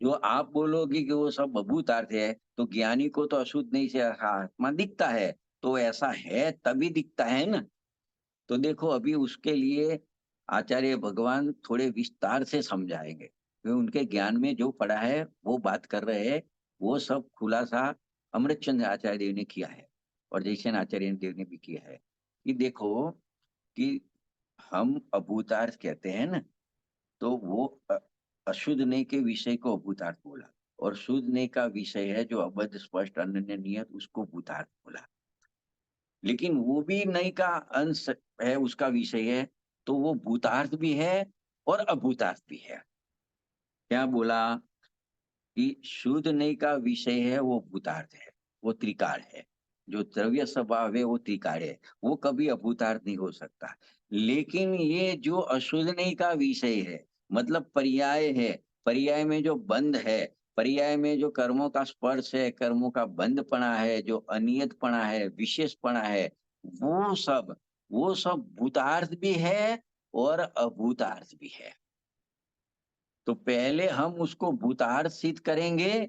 जो आप बोलोगे कि वो सब अभूतार्थ है, तो ज्ञानी को तो अशुद्ध नहीं से आत्मा दिखता है, तो ऐसा है तभी दिखता है ना। तो देखो अभी उसके लिए आचार्य भगवान थोड़े विस्तार से समझाएंगे, क्योंकि उनके ज्ञान में जो पड़ा है वो बात कर रहे हैं, वो सब खुलासा अमृतचंद्र आचार्य देव ने किया है, और जयसेन आचार्य देव ने भी किया है। कि देखो कि हम अभूतार्थ कहते हैं ना, तो वो अशुद्ध नहीं के विषय को अभूतार्थ बोला, और शुद्ध नहीं का विषय है जो अबद्ध स्पष्ट अनन्य नियत, उसको भूतार्थ बोला। लेकिन वो भी नई का अंश है, उसका विषय है, तो वो भूतार्थ भी है और अभूतार्थ भी है। क्या बोला कि शुद्ध नई का विषय है वो भूतार्थ है, वो त्रिकाल है। जो द्रव्य स्वभाव है वो त्रिकाल है, वो कभी अभूतार्थ नहीं हो सकता। लेकिन ये जो अशुद्ध नई का विषय है, मतलब पर्याय है, पर्याय में जो बंध है, पर्याय में जो कर्मों का स्पर्श है, कर्मों का बंधपना है, जो अनियतपना है, विशेषपना है, वो सब वो सब भूतार्थ भी है और अभूतार्थ भी है। तो पहले हम उसको भूतार्थ सिद्ध करेंगे,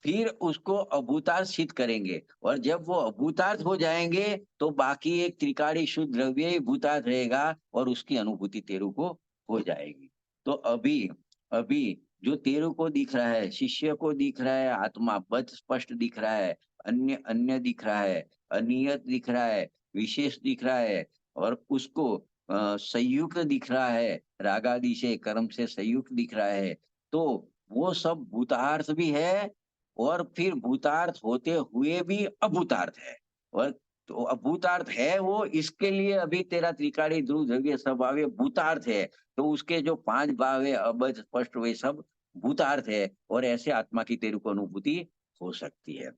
फिर उसको अभूतार्थ सिद्ध करेंगे, और जब वो अभूतार्थ हो जाएंगे तो बाकी एक त्रिकाली शुद्ध द्रव्य ही भूतार्थ रहेगा, और उसकी अनुभूति तेरू को हो जाएगी। तो अभी अभी जो तेरू को दिख रहा है, शिष्य को दिख रहा है, आत्मा बद स्पष्ट दिख रहा है, अन्य अन्य दिख रहा है, अनियत दिख रहा है, विशेष दिख रहा है, और उसको संयुक्त दिख रहा है, रागादि से कर्म से संयुक्त दिख रहा है। तो वो सब भूतार्थ भी है, और फिर भूतार्थ होते हुए भी अभूतार्थ है। और तो अभूतार्थ है वो, इसके लिए अभी तेरा त्रिकाली ध्रुव द्रव्य स्वभाव भूतार्थ है। तो उसके जो 5 भाव है अबज स्पष्ट, वे सब भूतार्थ है, और ऐसे आत्मा की तेरे को अनुभूति हो सकती है।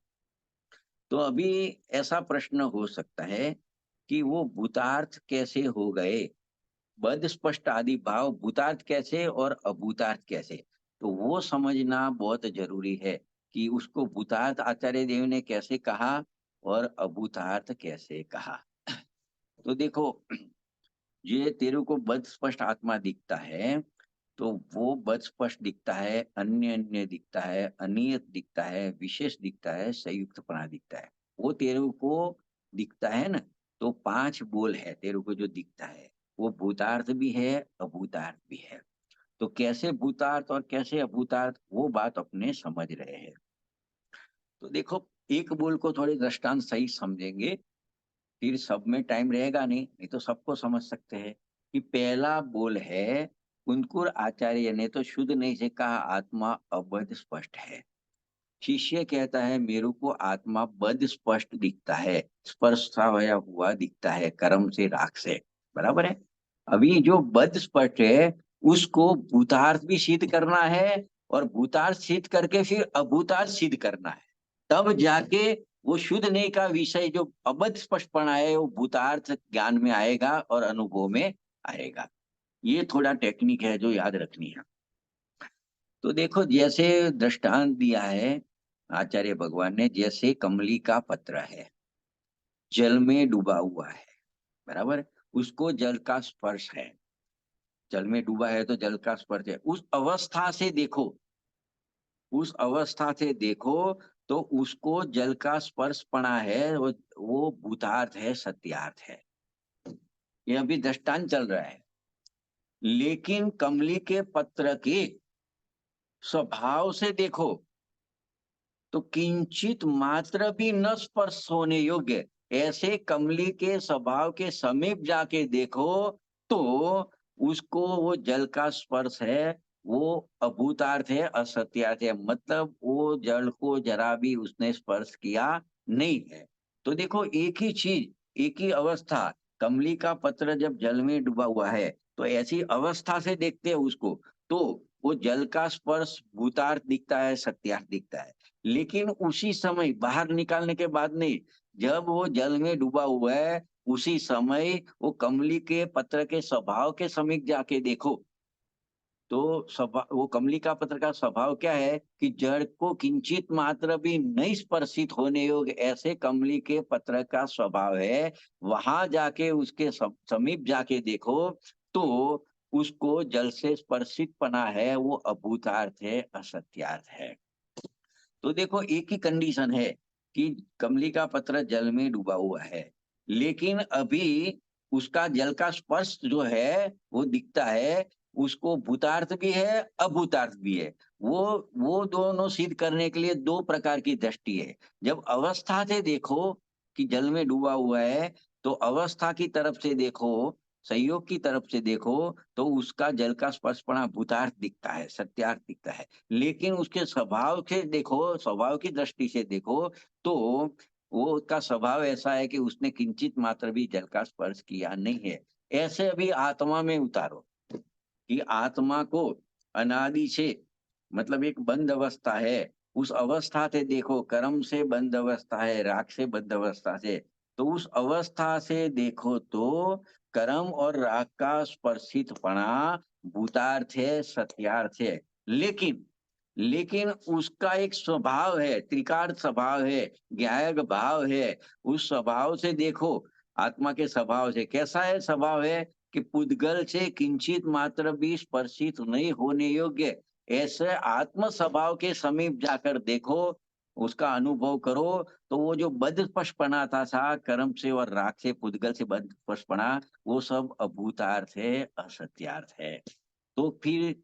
तो अभी ऐसा प्रश्न हो सकता है कि वो भूतार्थ कैसे हो गए, बद स्पष्ट आदि भाव भूतार्थ कैसे और अभूतार्थ कैसे? तो वो समझना बहुत जरूरी है कि उसको भूतार्थ आचार्य देव ने कैसे कहा और अभूतार्थ कैसे कहा। तो देखो, ये तेरे को बद स्पष्ट आत्मा दिखता है, तो वो बद स्पष्ट दिखता है, अन्य अन्य दिखता है, अनियत दिखता है, विशेष दिखता है, संयुक्तपना दिखता है। वो तेरे को दिखता है ना, तो 5 बोल है तेरे को जो दिखता है, वो भूतार्थ भी है, अभूतार्थ भी है। तो कैसे भूतार्थ और कैसे अभूतार्थ, वो बात अपने समझ रहे हैं। तो देखो, एक बोल को थोड़े दृष्टांत सही समझेंगे, फिर सब में टाइम रहेगा नहीं, नहीं तो सबको समझ सकते हैं। कि पहला बोल है, कुंतकुर आचार्य ने तो शुद्ध नहीं से कहा आत्मा अबध स्पष्ट है। शिष्य कहता है मेरे को आत्मा बद स्पष्ट दिखता है, स्पर्शा होया हुआ दिखता है कर्म से राग से। बराबर है। अभी जो बद स्पष्ट है, उसको भूतार्थ भी सिद्ध करना है, और भूतार्थ सिद्ध करके फिर अभूतार्थ सिद्ध करना है। तब जाके वो शुद्ध नहीं का विषय जो अबध स्पष्टपना है, वो भूतार्थ ज्ञान में आएगा और अनुभव में आएगा। ये थोड़ा टेक्निक है जो याद रखनी है। तो देखो, जैसे दृष्टांत दिया है आचार्य भगवान ने, जैसे कमली का पत्र है, जल में डूबा हुआ है, बराबर, उसको जल का स्पर्श है, जल में डूबा है तो जल का स्पर्श है। उस अवस्था से देखो, उस अवस्था से देखो, तो उसको जल का स्पर्श पड़ा है, वो भूतार्थ है, सत्यार्थ है। ये अभी दृष्टांत चल रहा है। लेकिन कमली के पत्र के स्वभाव से देखो, तो किंचित मात्र भी न स्पर्श होने योग्य ऐसे कमली के स्वभाव के समीप जाके देखो तो उसको वो जल का स्पर्श है, वो अभूतार्थ है, असत्यार्थ है। मतलब वो जल को जरा भी उसने स्पर्श किया नहीं है। तो देखो एक ही चीज, एक ही अवस्था, कमली का पत्र जब जल में डूबा हुआ है, तो ऐसी अवस्था से देखते हैं उसको, तो वो जल का स्पर्श भूतार्थ दिखता है, सत्यार्थ दिखता है। लेकिन उसी समय बाहर निकालने के बाद नहीं, जब वो जल में डूबा हुआ है, उसी समय वो कमली के पत्र के स्वभाव के समीप जाके देखो, तो वो कमली का पत्र का स्वभाव क्या है कि जड़ को किंचित मात्र भी नहीं स्पर्शित होने योग्य ऐसे कमली के पत्र का स्वभाव है। वहां जाके उसके समीप जाके देखो तो उसको जल से स्पर्शित पना है, वो अभूतार्थ है, असत्यार्थ है। तो देखो एक ही कंडीशन है कि कमली का पत्र जल में डूबा हुआ है, लेकिन अभी उसका जल का स्पर्श जो है वो दिखता है, उसको भूतार्थ भी है, अभूतार्थ भी है। वो दोनों सिद्ध करने के लिए दो प्रकार की दृष्टि है। जब अवस्था से देखो कि जल में डूबा हुआ है, तो अवस्था की तरफ से देखो, संयोग की तरफ से देखो, तो उसका जल का स्पर्शपणा भूतार्थ दिखता है, सत्यार्थ दिखता है। लेकिन उसके स्वभाव से देखो, स्वभाव की दृष्टि से देखो, तो वो उसका स्वभाव ऐसा है कि उसने किंचित मात्र भी जल का स्पर्श किया नहीं है। ऐसे अभी आत्मा में उतारो कि आत्मा को अनादि से, मतलब एक बंद अवस्था है, उस अवस्था से देखो, कर्म से बंद अवस्था है, राग से बंद अवस्था से, तो उस अवस्था से देखो तो कर्म और राग का स्पर्शितपणा भूतार्थ है, सत्यार्थ है। लेकिन लेकिन उसका एक स्वभाव है, त्रिकार्त स्वभाव है, ज्ञायक भाव है। उस स्वभाव से देखो, आत्मा के स्वभाव से कैसा है, स्वभाव है कि पुद्गल से किंचित मात्र भी स्पर्शित नहीं होने योग्य ऐसे आत्म स्वभाव के समीप जाकर देखो, उसका अनुभव करो, तो वो जो बदस्पर्शपणा था कर्म से और राग से, पुद्गल से बदस्पर्शपणा, वो सब अभूतार्थ है, असत्यार्थ है। तो फिर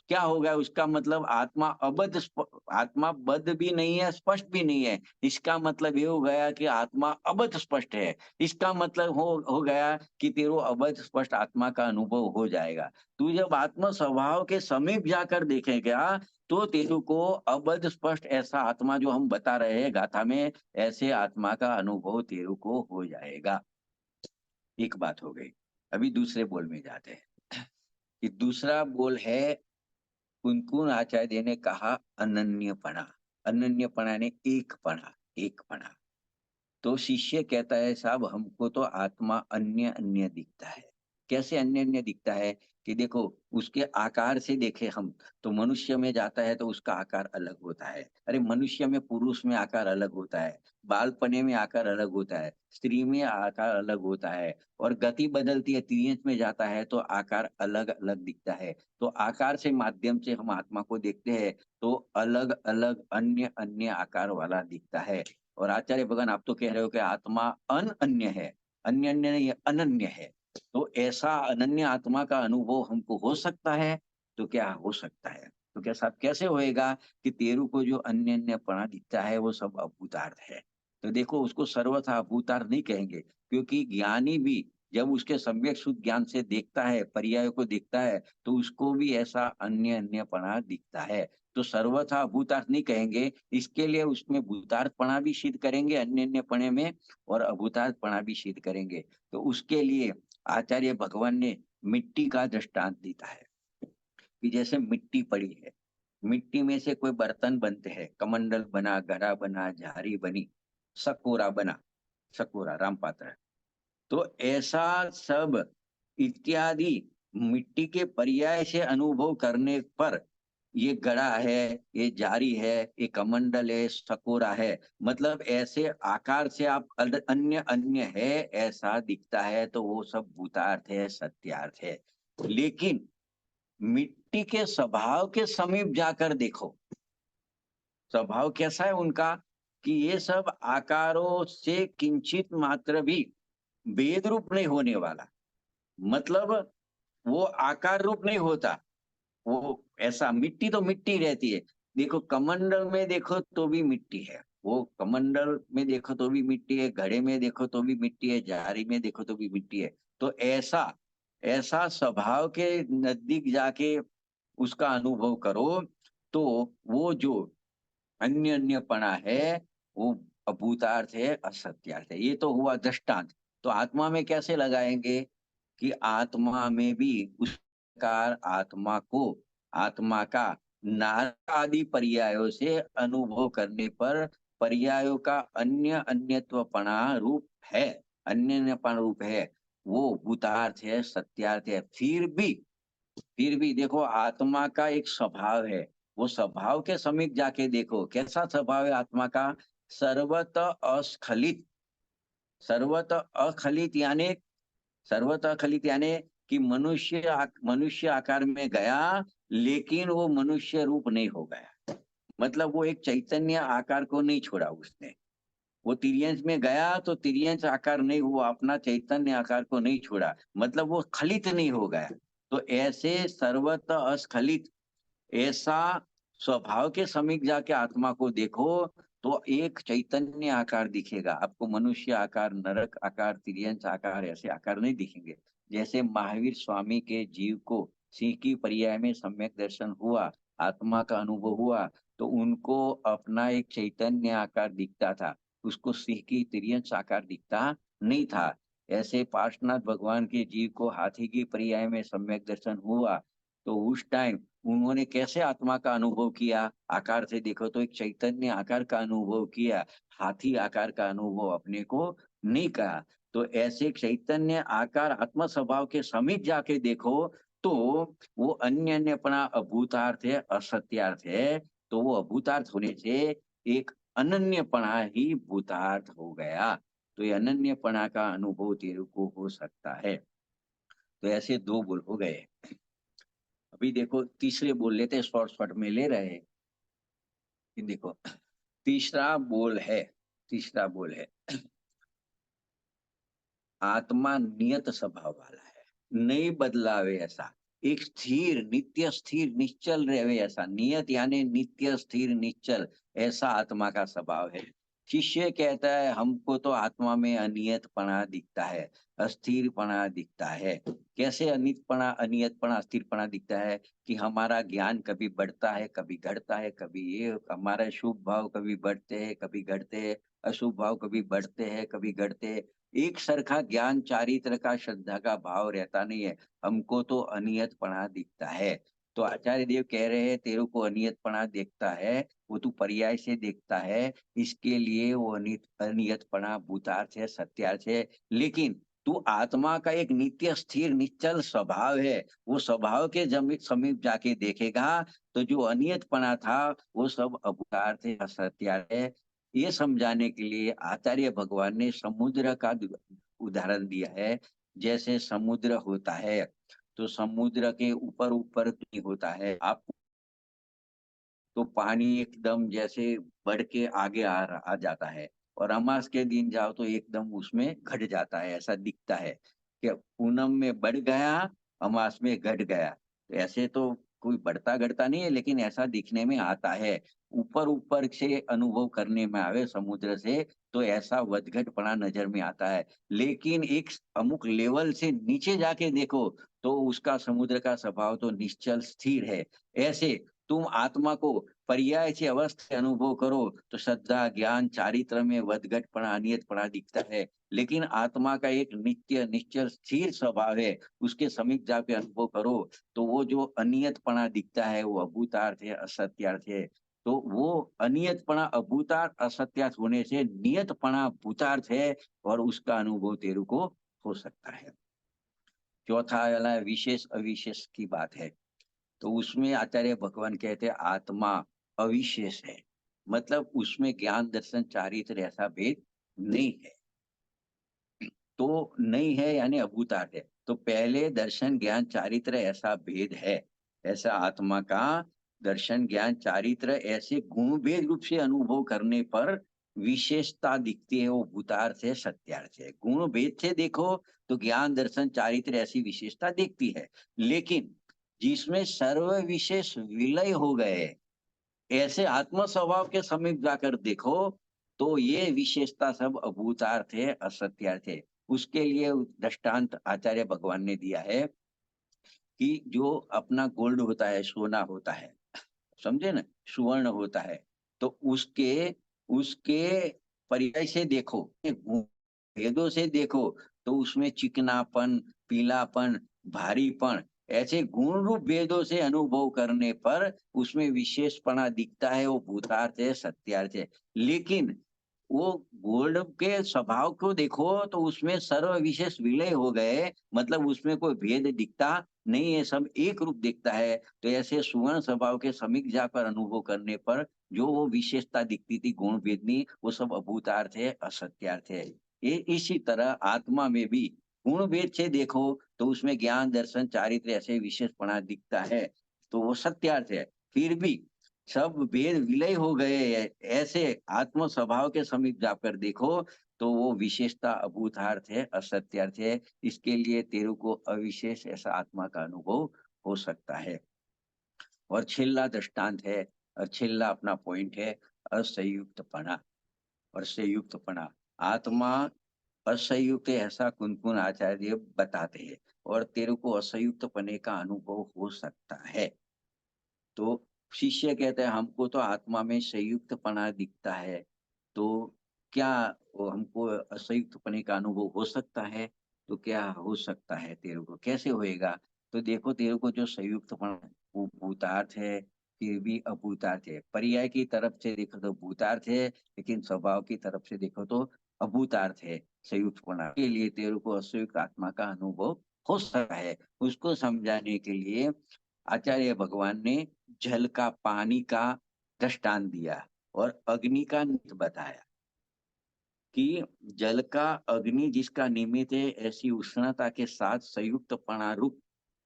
क्या होगा, उसका मतलब आत्मा बद्ध भी नहीं है, स्पष्ट भी नहीं है। इसका मतलब ये हो गया कि आत्मा अबद्ध स्पष्ट है। इसका मतलब हो गया कि तेरो अबद्ध स्पष्ट आत्मा का अनुभव हो जाएगा। तू जब आत्म स्वभाव के समीप जाकर देखेगा, तो तेरू को अबद्ध स्पष्ट ऐसा आत्मा जो हम बता रहे हैं गाथा में, ऐसे आत्मा का अनुभव तेरू को हो जाएगा। एक बात हो गई। अभी दूसरे बोल में जाते हैं कि दूसरा बोल है, कुन-कुन आचार्य ने कहा अनन्यपणा। अनन्यपणा ने एकपणा, एकपणा। तो शिष्य कहता है साहब हमको तो आत्मा अन्य अन्य दिखता है। कैसे अन्य अन्य दिखता है कि देखो उसके आकार से देखे हम, तो मनुष्य में जाता है तो उसका आकार अलग होता है। अरे मनुष्य में, पुरुष में आकार अलग होता है, बालपने में आकार अलग होता है, स्त्री में आकार अलग होता है, और गति बदलती है, तिर्यंच में जाता है तो आकार अलग अलग दिखता है। तो आकार से माध्यम से हम आत्मा को देखते हैं, तो अलग अलग अन्य अन्य आकार वाला दिखता है। और आचार्य भगवान आप तो कह रहे हो कि आत्मा अन्य है, अन्य अन्य नहीं है, अनन्य है। तो ऐसा अनन्य आत्मा का अनुभव हमको हो सकता है, तो क्या हो सकता है? तो क्या साहब कैसे होएगा कि तेरू को जो अन्य अन्यपना दिखता है वो सब अभूतार्थ है? तो देखो उसको सर्वथा अभूतार्थ नहीं कहेंगे, क्योंकि ज्ञानी भी जब उसके सम्यक शुद्ध ज्ञान से देखता है, पर्याय को देखता है, तो उसको भी ऐसा अन्य अन्यपना दिखता है। तो सर्वथा अभूतार्थ नहीं कहेंगे, इसके लिए उसमें भूतार्थपणा भी सिद्ध करेंगे अन्य अन्यपणे में, और अभूतार्थपणा भी सिद्ध करेंगे। तो उसके लिए आचार्य भगवान ने मिट्टी का दृष्टांत दिया है कि जैसे मिट्टी पड़ी है, मिट्टी में से कोई बर्तन बनते हैं, कमंडल बना, घड़ा बना, झारी बनी, सकोरा बना, सकोरा रामपात्र। तो ऐसा सब इत्यादि मिट्टी के पर्याय से अनुभव करने पर ये घड़ा है, ये जारी है, ये कमंडल है, सकोरा है, मतलब ऐसे आकार से आप अन्य अन्य है ऐसा दिखता है, तो वो सब भूतार्थ है, सत्यार्थ है। लेकिन मिट्टी के स्वभाव के समीप जाकर देखो, स्वभाव कैसा है उनका कि ये सब आकारों से किंचित मात्र भी भेद रूप नहीं होने वाला। मतलब वो आकार रूप नहीं होता, वो ऐसा, मिट्टी तो मिट्टी रहती है, देखो कमंडल में देखो तो भी मिट्टी है, वो कमंडल में देखो तो भी मिट्टी है, घड़े में देखो तो भी मिट्टी है, जारी में देखो तो भी मिट्टी है। तो ऐसा ऐसा स्वभाव के नजदीक जाके उसका अनुभव करो, तो वो जो अन्य अन्यपना है, वो अभूतार्थ है, असत्यार्थ है। ये तो हुआ दृष्टांत। तो आत्मा में कैसे लगाएंगे कि आत्मा में भी उस प्रकार आत्मा का नाना आदि पर्यायों से अनुभव करने पर पर्यायों का अन्य अन्यत्वपना रूप है, अन्य अन्यपना रूप है, वो भूतार्थ है, सत्यार्थ है। फिर भी देखो आत्मा का एक स्वभाव है, वो स्वभाव के समीप जाके देखो कैसा स्वभाव है आत्मा का। सर्वत अस्खलित, सर्वत अखलित यानी सर्वतः खलित यानी कि मनुष्य आकार में गया, लेकिन वो मनुष्य रूप नहीं हो गया। मतलब वो एक चैतन्य आकार को नहीं छोड़ा उसने। वो तिर्यंश में गया तो तिर्यंश आकार नहीं हुआ, अपना चैतन्य आकार को नहीं छोड़ा, मतलब वो खलित नहीं हो गया। तो ऐसे सर्वतः अस्खलित, ऐसा स्वभाव के समीप जाके आत्मा को देखो, तो एक चैतन्य आकार दिखेगा आपको। मनुष्य आकार, नरक आकार, तिर्यंस आकार, ऐसे आकार नहीं दिखेंगे। जैसे महावीर स्वामी के जीव को सिंह की पर्याय में सम्यक दर्शन हुआ, आत्मा का अनुभव हुआ, तो उनको अपना एक चैतन्य आकार दिखता था, उसको सिंह की तिर्यंस आकार दिखता नहीं था। ऐसे पार्श्वनाथ भगवान के जीव को हाथी की पर्याय में सम्यक दर्शन हुआ, तो उस टाइम उन्होंने कैसे आत्मा का अनुभव किया? आकार से देखो तो एक चैतन्य आकार का अनुभव किया, हाथी आकार का अनुभव अपने को नहीं कहा। तो ऐसे चैतन्य आकार आत्म स्वभाव के समीप जाके देखो, तो वो अन्य अन्यपना अभूतार्थ है, असत्यार्थ है। तो वो अभूतार्थ होने से एक अनन्यपना ही भूतार्थ हो गया। तो ये अनन्यपना का अनुभव तेरे को हो सकता है। तो ऐसे दो बोल हो गए। अभी देखो तीसरे बोल लेते हैं, शॉर्ट शॉर्ट में ले रहे हैं कि देखो तीसरा बोल है, तीसरा बोल है आत्मा नियत स्वभाव वाला है, नहीं बदलावे ऐसा, एक स्थिर नित्य स्थिर निश्चल रहे ऐसा। नियत यानी नित्य स्थिर निश्चल, ऐसा आत्मा का स्वभाव है। शिष्य कहता है हमको तो आत्मा में अनियतपना दिखता है, अस्थिरपना दिखता है। कैसे अनियतपना अस्थिरपना दिखता है? कि हमारा ज्ञान कभी बढ़ता है, कभी घटता है, कभी ये हमारे शुभ भाव कभी बढ़ते हैं, कभी घटते हैं, अशुभ भाव कभी बढ़ते हैं, कभी घटते हैं। एक सरखा ज्ञान चारित्र का श्रद्धा का भाव रहता नहीं है, हमको तो अनियतपना दिखता है। तो आचार्य देव कह रहे हैं तेरे को अनियतपना देखता है, वो तू पर्याय से देखता है, इसके लिए वो अनियतपना भूतार्थ है, सत्यार्थ है। लेकिन तू आत्मा का एक नित्य स्थिर निश्चल स्वभाव है, वो स्वभाव के समीप जाके देखेगा, तो जो अनियतपना था वो सब अभूतार्थ है, असत्यार्थ है। ये समझाने के लिए आचार्य भगवान ने समुद्र का उदाहरण दिया है। जैसे समुद्र होता है, तो समुद्र के ऊपर ऊपर नहीं होता है आप, तो पानी एकदम जैसे बढ़ के आगे आ जाता है, और अमास के दिन जाओ तो एकदम उसमें घट जाता है, ऐसा दिखता है कि पूनम में बढ़ गया, अमास में घट गया। तो ऐसे तो कोई बढ़ता घटता नहीं है, लेकिन ऐसा दिखने में आता है। ऊपर ऊपर से अनुभव करने में आवे समुद्र से, तो ऐसा वदघटपना नजर में आता है। लेकिन एक अमुक लेवल से नीचे जाके देखो, तो उसका समुद्र का स्वभाव तो निश्चल स्थिर है। ऐसे तुम आत्मा को पर्याय से अवस्था अनुभव करो, तो श्रद्धा ज्ञान चारित्र में वदघटपना अनियतपना दिखता है। लेकिन आत्मा का एक नित्य निश्चल स्थिर स्वभाव है, उसके समीप जाके अनुभव करो, तो वो जो अनियतपना दिखता है वो अभूतार्थ है, असत्यार्थ है। तो वो अनियतपना अभूतार्थ असत्यार्थ होने से नियतपना भूतार्थ है, और उसका अनुभव तेरे को हो सकता है। चौथा वाला विशेष अविशेष की बात है। तो उसमें आचार्य भगवान कहते हैं आत्मा अविशेष है, मतलब उसमें ज्ञान दर्शन चारित्र ऐसा भेद नहीं है। तो नहीं है यानी अभूतार्थ है। तो पहले दर्शन ज्ञान चारित्र ऐसा भेद है, ऐसा आत्मा का दर्शन ज्ञान चारित्र ऐसे गुण भेद रूप से अनुभव करने पर विशेषता दिखती है, वो भूतार्थ है, सत्यार्थ है। गुण भेद से देखो तो ज्ञान दर्शन चारित्र ऐसी विशेषता दिखती है। लेकिन जिसमें सर्व विशेष विलय हो गए, ऐसे आत्म स्वभाव के समीप जाकर देखो तो ये विशेषता सब अभूतार्थ है, असत्यार्थ है। उसके लिए दृष्टांत आचार्य भगवान ने दिया है कि जो अपना गोल्ड होता है, सोना होता है, समझे ना, सुवर्ण होता है, तो उसके उसके पर्याय से देखो, भेदों से देखो, तो उसमें चिकनापन, पीलापन, भारीपन, ऐसे गुण रूप भेदों से अनुभव करने पर उसमें विशेषपना दिखता है, वो भूतार्थ है, सत्यार्थ है। लेकिन वो गोल्ड के स्वभाव को देखो तो उसमें सर्व विशेष विलय हो गए, मतलब उसमें कोई भेद दिखता नहीं है, सब एक रूप दिखता है। तो ऐसे सुवर्ण स्वभाव के समीप जाकर अनुभव करने पर जो वो विशेषता दिखती थी गुण भेदनी, वो सब अभूतार्थ है, असत्यार्थ है। ये इसी तरह आत्मा में भी गुण भेद से देखो तो उसमें ज्ञान, दर्शन, चारित्र्य ऐसे विशेषपना दिखता है, तो वो सत्यार्थ है। फिर भी सब भेद विलय हो गए हैं, ऐसे आत्म स्वभाव के समीप जाकर देखो तो वो विशेषता अभूतार्थ है, असत्यार्थ है। इसके लिए तेरे को अविशेष ऐसा आत्मा का अनुभव हो सकता है। और छेल्ला दृष्टांत है, और छेल्ला अपना पॉइंट है, असंयुक्तपना। और संयुक्तपना, आत्मा असंयुक्त है ऐसा कुन-कुन आचार्य बताते हैं, और तेरे को असंयुक्तपने का अनुभव हो सकता है। तो शिष्य कहते हैं हमको तो आत्मा में संयुक्तपना दिखता है, तो क्या वो हमको असंयुक्तपने का अनुभव हो सकता है? तो क्या हो सकता है तेरे को? कैसे होएगा? तो देखो तेरे को जो संयुक्तपना वो भूतार्थ है, फिर भी अभूतार्थ है। पर्याय की तरफ से देखो तो भूतार्थ है, लेकिन स्वभाव की तरफ से देखो तो अभूतार्थ है संयुक्तपना। के लिए तेरे को असंयुक्त आत्मा का अनुभव हो सकता है। उसको समझाने के लिए आचार्य भगवान ने जल का, पानी का दृष्टांत दिया और अग्नि का निमित्त बताया कि जल का अग्नि जिसका निमित्त है, ऐसी उष्णता के साथ संयुक्तपणा रूप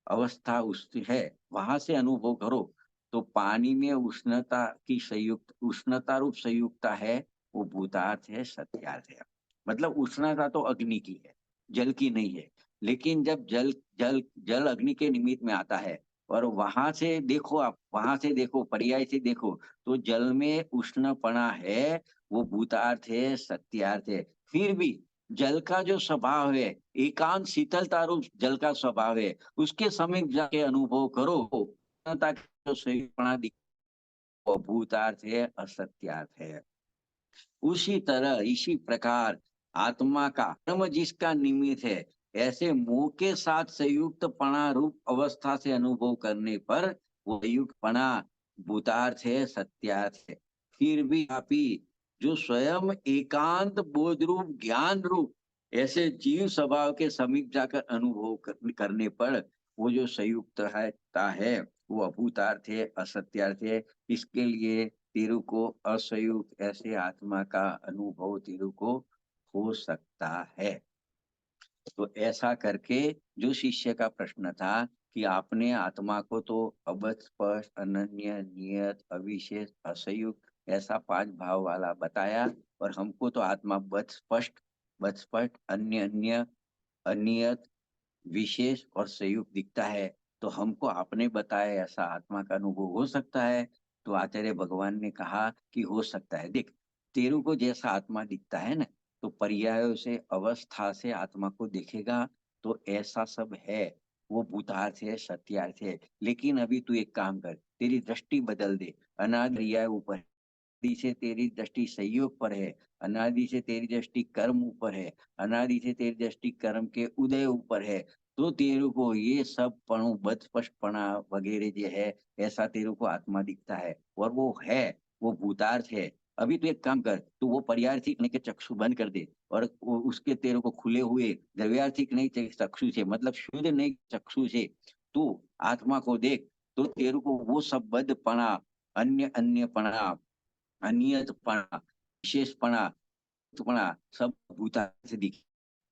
अवस्था उसकी है, वहां से अनुभव करो। तो पानी में उष्णता की संयुक्त, उष्णता रूप संयुक्ता है, वो भूतार्थ है, सत्यार्थ है। मतलब उष्णता तो अग्नि की है, जल की नहीं है। लेकिन जब जल जल जल अग्नि के निमित्त में आता है और वहां से देखो, आप वहां से देखो, पर्याय से देखो, तो जल में उष्णपणा है, वो भूतार्थ है, सत्यार्थ है। फिर भी जल का जो स्वभाव है, एकांत शीतलता रूप जल का स्वभाव है, उसके समीप जाके अनुभव करो, उष्णता की जो संयुक्तपणा वो भूतार्थ है, असत्यार्थ है। उसी तरह इसी प्रकार आत्मा का कर्म जिसका निमित्त है, ऐसे मोह के साथ संयुक्तपणा रूप अवस्था से अनुभव करने पर वो संयुक्तपणा भूतार्थ है, सत्यार्थ है। फिर भी आपी जो स्वयं एकांत बोध रूप, ज्ञान रूप ऐसे जीव स्वभाव के समीप जाकर अनुभव करने पर वो जो संयुक्त है वो अभूतार्थ है, असत्यार्थ है। इसके लिए तेरू को असंयुक्त ऐसे आत्मा का अनुभव तेरू को हो सकता है। तो ऐसा करके जो शिष्य का प्रश्न था कि आपने आत्मा को तो अबध, स्पष्ट, अनन्य, नियत, अविशेष, असंयुक्त ऐसा 5 भाव वाला बताया, और हमको तो आत्मा बद स्पष्ट, अन्य अन्य, अनियत, विशेष और संयुक्त दिखता है। तो हमको आपने बताया ऐसा आत्मा का अनुभव हो सकता है। तो आचार्य भगवान ने कहा कि हो सकता है। देख, तेरू को जैसा आत्मा दिखता है ना, तो पर्यायों से, अवस्था से आत्मा को देखेगा तो ऐसा सब है, वो भूतार्थ है, सत्यार्थ है। लेकिन अभी तू एक काम कर, तेरी दृष्टि बदल दे। अनादि क्रिया ऊपर, अनादि से तेरी दृष्टि संयोग पर है, अनादि से तेरी दृष्टि कर्म ऊपर है, अनादि से तेरी दृष्टि कर्म के उदय ऊपर है। तो तेरे को ये सब पणु बदस्पष्टपणा वगैरह जो है, ऐसा तेरे को आत्मा दिखता है, और वो है, वो भूतार्थ है। अभी तो एक काम कर, तू वो पर्यार्थी नहीं के चक्षु बंद कर दे, और वो उसके तेरे को खुले हुए द्रव्यार्थिक नहीं चक्षु से, मतलब शुद्ध नहीं चक्षु से तू आत्मा को देख, तो तेरे को वो सब बद्धपणा, अन्य अन्यपणा, अनियतपणा, विशेषपणा, तुपणा सब भूता से दिखे।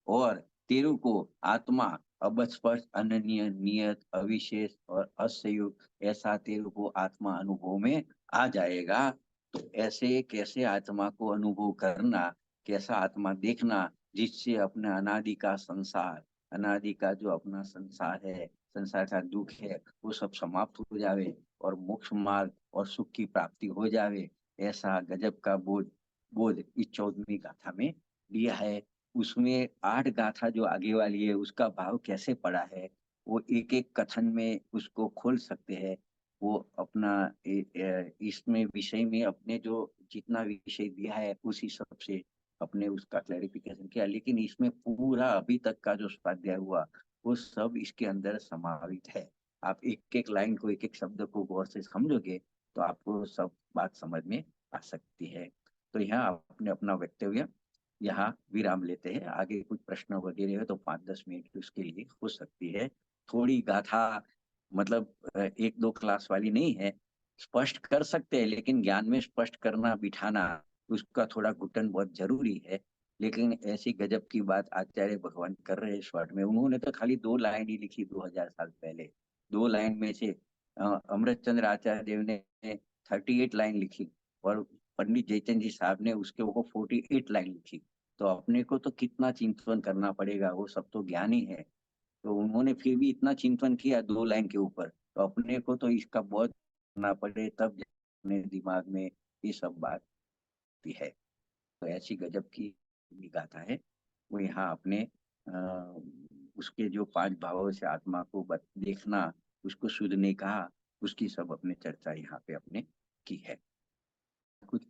और तेरु को आत्मा अबस्पष्ट, अनन्य, नियत, अविशेष और असंयुक्त ऐसा तेरु को आत्मा अनुभव में आ जाएगा। तो ऐसे कैसे आत्मा को अनुभव करना, कैसा आत्मा देखना, जिससे अपने अनादि का संसार, अनादि का जो अपना संसार है, संसार का दुख है, वो सब समाप्त हो जावे और मोक्ष मार्ग और सुख की प्राप्ति हो जावे, ऐसा गजब का बोध बोध इस 14वीं गाथा में दिया है। उसमें 8 गाथा जो आगे वाली है उसका भाव कैसे पड़ा है, वो एक-एक कथन में उसको खोल सकते हैं। वो अपना इसमें विषय में अपने जो जितना विषय दिया है उस हिसाब से अपने उसका क्लैरिफिकेशन किया, लेकिन इसमें पूरा अभी तक का जो स्वाध्याय हुआ वो सब इसके अंदर समावित है। आप एक-एक लाइन को, एक-एक शब्द को गौर से समझोगे तो आपको सब बात समझ में आ सकती है। तो यहाँ आपने अपना वक्तव्य यहाँ विराम लेते हैं। आगे कुछ प्रश्न वगैरह है तो 5-10 मिनट उसके लिए हो सकती है। थोड़ी गाथा मतलब 1-2 क्लास वाली नहीं है, स्पष्ट कर सकते हैं लेकिन ज्ञान में स्पष्ट करना, बिठाना उसका थोड़ा घुटन बहुत ज़रूरी है। लेकिन ऐसी गज़ब की बात आचार्य भगवान कर रहे हैं शॉर्ट में। उन्होंने तो खाली 2 लाइन ही लिखी 2000 साल पहले। 2 लाइन में से अमृतचंद्र आचार्य देव ने 38 लाइन लिखी और पंडित जयचंद जी साहब ने उसके ऊपर 48 लाइन लिखी। तो अपने को तो कितना चिंतन करना पड़ेगा, वो सब तो ज्ञान ही है। तो उन्होंने फिर भी इतना चिंतन किया 2 लाइन के ऊपर, तो अपने को तो इसका बहुत करना पड़े तब अपने दिमाग में ये सब बात भी है। तो ऐसी गजब की गाथा है। वो यहाँ अपने उसके जो 5 भावों से आत्मा को देखना, उसको सुधने कहा, उसकी सब अपने चर्चा यहाँ पे अपने की है। कुछ